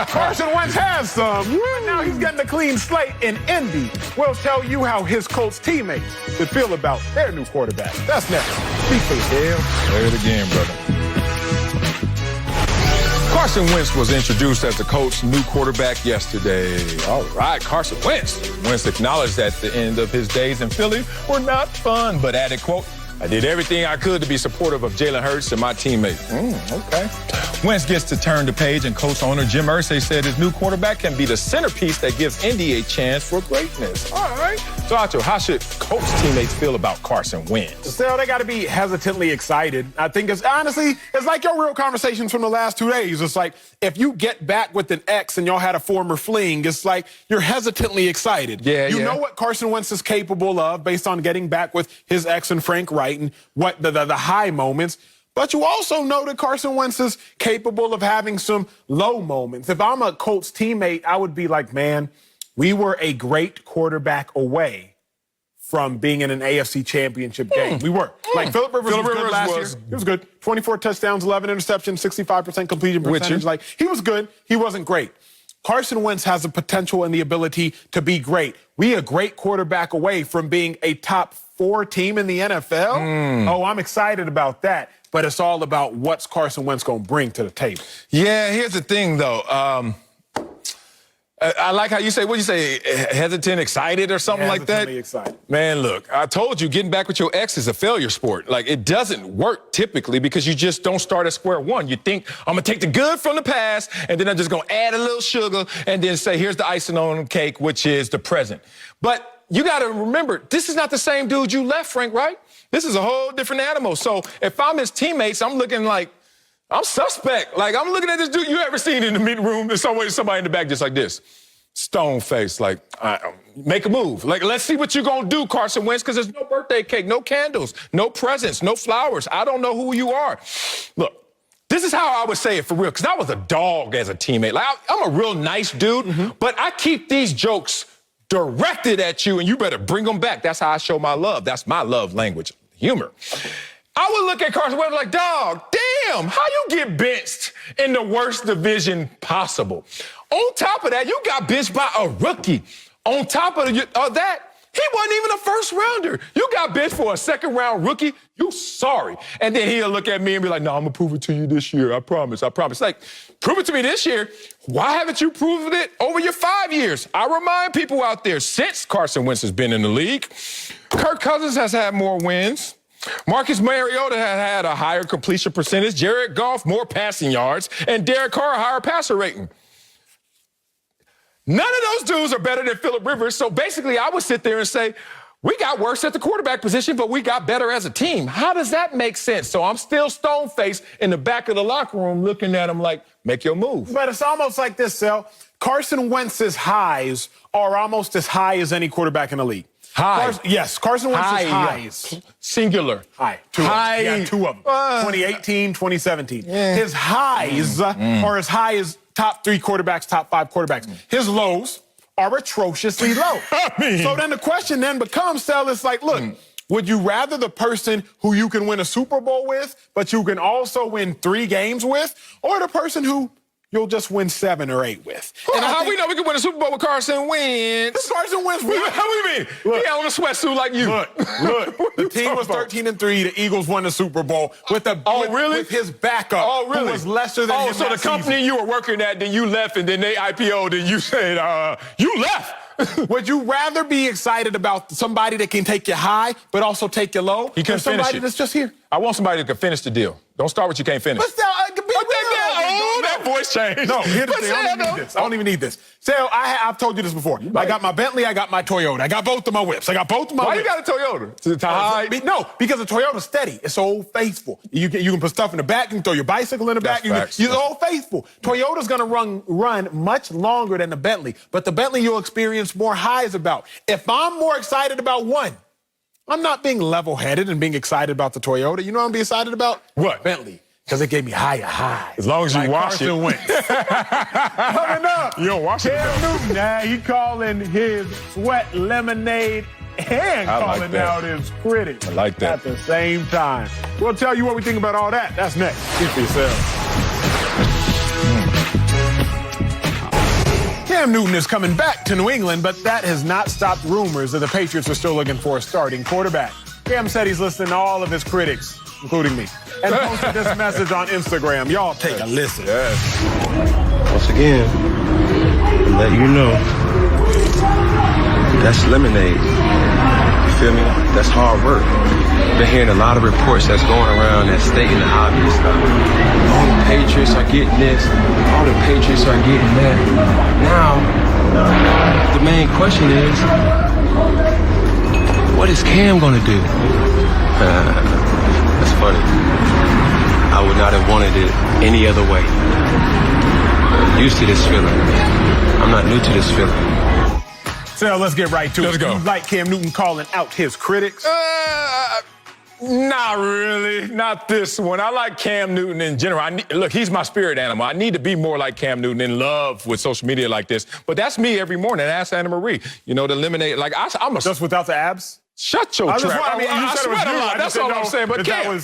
Speaker 3: Carson Wentz has some. But now he's getting a clean slate in Indy. We'll tell you how his Colts teammates would feel about their new quarterback. That's next. Speak for yourself.
Speaker 2: Say it again, brother. Carson Wentz was introduced as the Colts' new quarterback yesterday. All right, Carson Wentz. Wentz acknowledged at the end of his days in Philly were not fun, but added, quote, I did everything I could to be supportive of Jalen Hurts and my teammates. Okay. Wentz gets to turn the page, and Colts owner Jim Irsay said his new quarterback can be the centerpiece that gives Indy a chance for greatness. All right. So, Acho, how should Colts teammates feel about Carson Wentz?
Speaker 3: Still, they got to be hesitantly excited. I think it's like your real conversations from the last 2 days. It's like if you get back with an ex and y'all had a former fling, it's like you're hesitantly excited. You know what Carson Wentz is capable of based on getting back with his ex and Frank Wright and what the high moments. But you also know that Carson Wentz is capable of having some low moments. If I'm a Colts teammate, I would be like, man, we were a great quarterback away from being in an AFC championship game. We were. Like, Phillip Rivers was good last year. He was good. 24 touchdowns, 11 interceptions, 65% completion percentage. Like, he was good. He wasn't great. Carson Wentz has the potential and the ability to be great. We a great quarterback away from being a top 4 team in the NFL. Oh, I'm excited about that. But it's all about what's Carson Wentz going to bring to the table.
Speaker 2: Yeah, here's the thing, though. I like how you say, what do you say, hesitant, excited or something like that?
Speaker 3: Excited.
Speaker 2: Man, look, I told you, getting back with your ex is a failure sport. Like, it doesn't work typically because you just don't start at square one. You think, I'm going to take the good from the past, and then I'm just going to add a little sugar and then say, here's the icing on the cake, which is the present. But you got to remember, this is not the same dude you left, Frank, right? This is a whole different animal. So if I'm his teammates, I'm looking like, I'm suspect. Like, I'm looking at this dude you ever seen in the meeting room. There's somebody in the back just like this. Stone face, like, make a move. Like, let's see what you're going to do, Carson Wentz, because there's no birthday cake, no candles, no presents, no flowers. I don't know who you are. Look, this is how I would say it for real, because I was a dog as a teammate. Like, I'm a real nice dude, but I keep these jokes directed at you, and you better bring them back. That's how I show my love. That's my love language, humor. I would look at Carson Wentz like, dog, damn, how you get benched in the worst division possible? On top of that, you got benched by a rookie. On top of that, he wasn't even a first rounder. You got benched for a second round rookie. You sorry. And then he'll look at me and be like, no, I'm going to prove it to you this year. I promise. Like, prove it to me this year. Why haven't you proven it over your 5 years? I remind people out there, since Carson Wentz has been in the league, Kirk Cousins has had more wins. Marcus Mariota has had a higher completion percentage. Jared Goff, more passing yards. And Derek Carr, a higher passer rating. None of those dudes are better than Phillip Rivers. So basically, I would sit there and say, we got worse at the quarterback position, but we got better as a team. How does that make sense? So I'm still stone-faced in the back of the locker room looking at him like, make your move.
Speaker 3: But it's almost like this, Sel. Carson Wentz's highs are almost as high as any quarterback in the league. Yes, Carson Wentz's highs.
Speaker 2: Singular.
Speaker 3: High. Two of them. 2018, 2017. His highs are as high as top 3 quarterbacks, top 5 quarterbacks. His lows are atrociously low. So then the question then becomes, Sel, it's like, look, would you rather the person who you can win a Super Bowl with, but you can also win 3 games with, or the person who you'll just win 7 or 8 with?
Speaker 2: And how we know we can win a Super Bowl with Carson Wentz?
Speaker 3: Carson Wentz.
Speaker 2: How do you mean? Look, he on a sweatsuit like you.
Speaker 3: Look. The team was 13-3. The Eagles won the Super Bowl with his backup, who was lesser than him.
Speaker 2: So the company you were working at, then you left, and then they IPO'd, and you said, you left.
Speaker 3: Would you rather be excited about somebody that can take you high, but also take you low?
Speaker 2: He can
Speaker 3: somebody
Speaker 2: finish it.
Speaker 3: that's just here.
Speaker 2: I want somebody that can finish the deal. Don't start what you can't finish.
Speaker 3: But still,
Speaker 2: that voice changed.
Speaker 3: No, here's the thing. I don't even need this. Sal, I've told you this before. I got my Bentley, I got my Toyota. I got both of my whips. I got both of my whips.
Speaker 2: Why you got a Toyota? To hide?
Speaker 3: No, because the Toyota's steady. It's so faithful. You can put stuff in the back. You can throw your bicycle in the back. You're so faithful. Toyota's going to run much longer than the Bentley, but the Bentley you'll experience more highs about. If I'm more excited about one, I'm not being level-headed and being excited about the Toyota. You know what I'm being excited about?
Speaker 2: What?
Speaker 3: Bentley. Because it gave me higher highs.
Speaker 2: As long as you
Speaker 3: like
Speaker 2: wash
Speaker 3: Carson
Speaker 2: it.
Speaker 3: Wentz. Coming up.
Speaker 2: You don't wash it.
Speaker 3: Cam Newton, now he calling his sweat lemonade and calling out his critics.
Speaker 2: I like that.
Speaker 3: At the same time. We'll tell you what we think about all that. That's next. See for yourselves. Cam Newton is coming back to New England, but that has not stopped rumors that the Patriots are still looking for a starting quarterback. Cam said he's listening to all of his critics, including me, and posted this message on Instagram. Y'all take a listen.
Speaker 9: Once again, to let you know, that's lemonade. You feel me? That's hard work. Been hearing a lot of reports that's going around that's stating the obvious stuff. All the Patriots are getting this. All the Patriots are getting that. Now, the main question is, what is Cam gonna do? That's funny. I would not have wanted it any other way. I'm used to this feeling. I'm not new to this feeling.
Speaker 3: So let's get right to it.
Speaker 2: Let's go.
Speaker 3: You like Cam Newton calling out his critics?
Speaker 2: Not really. Not this one. I like Cam Newton in general. Look, he's my spirit animal. I need to be more like Cam Newton in love with social media like this. But that's me every morning. Ask Anna Marie. You know, to eliminate. Like, I'm a...
Speaker 3: Just without the abs?
Speaker 2: Shut your trap.
Speaker 3: I sweat a lot.
Speaker 2: That's all I'm saying. But Cam,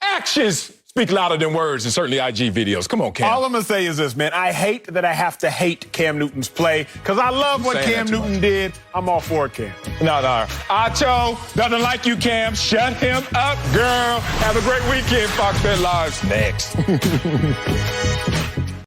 Speaker 2: actions speak louder than words, and certainly IG videos. Come on, Cam.
Speaker 3: All I'm going to say is this, man. I hate that I have to hate Cam Newton's play because I love what Cam Newton did. I'm all for Cam.
Speaker 2: No. Acho, nothing like you, Cam. Shut him up, girl. Have a great weekend, Fox Bet Lives. Next.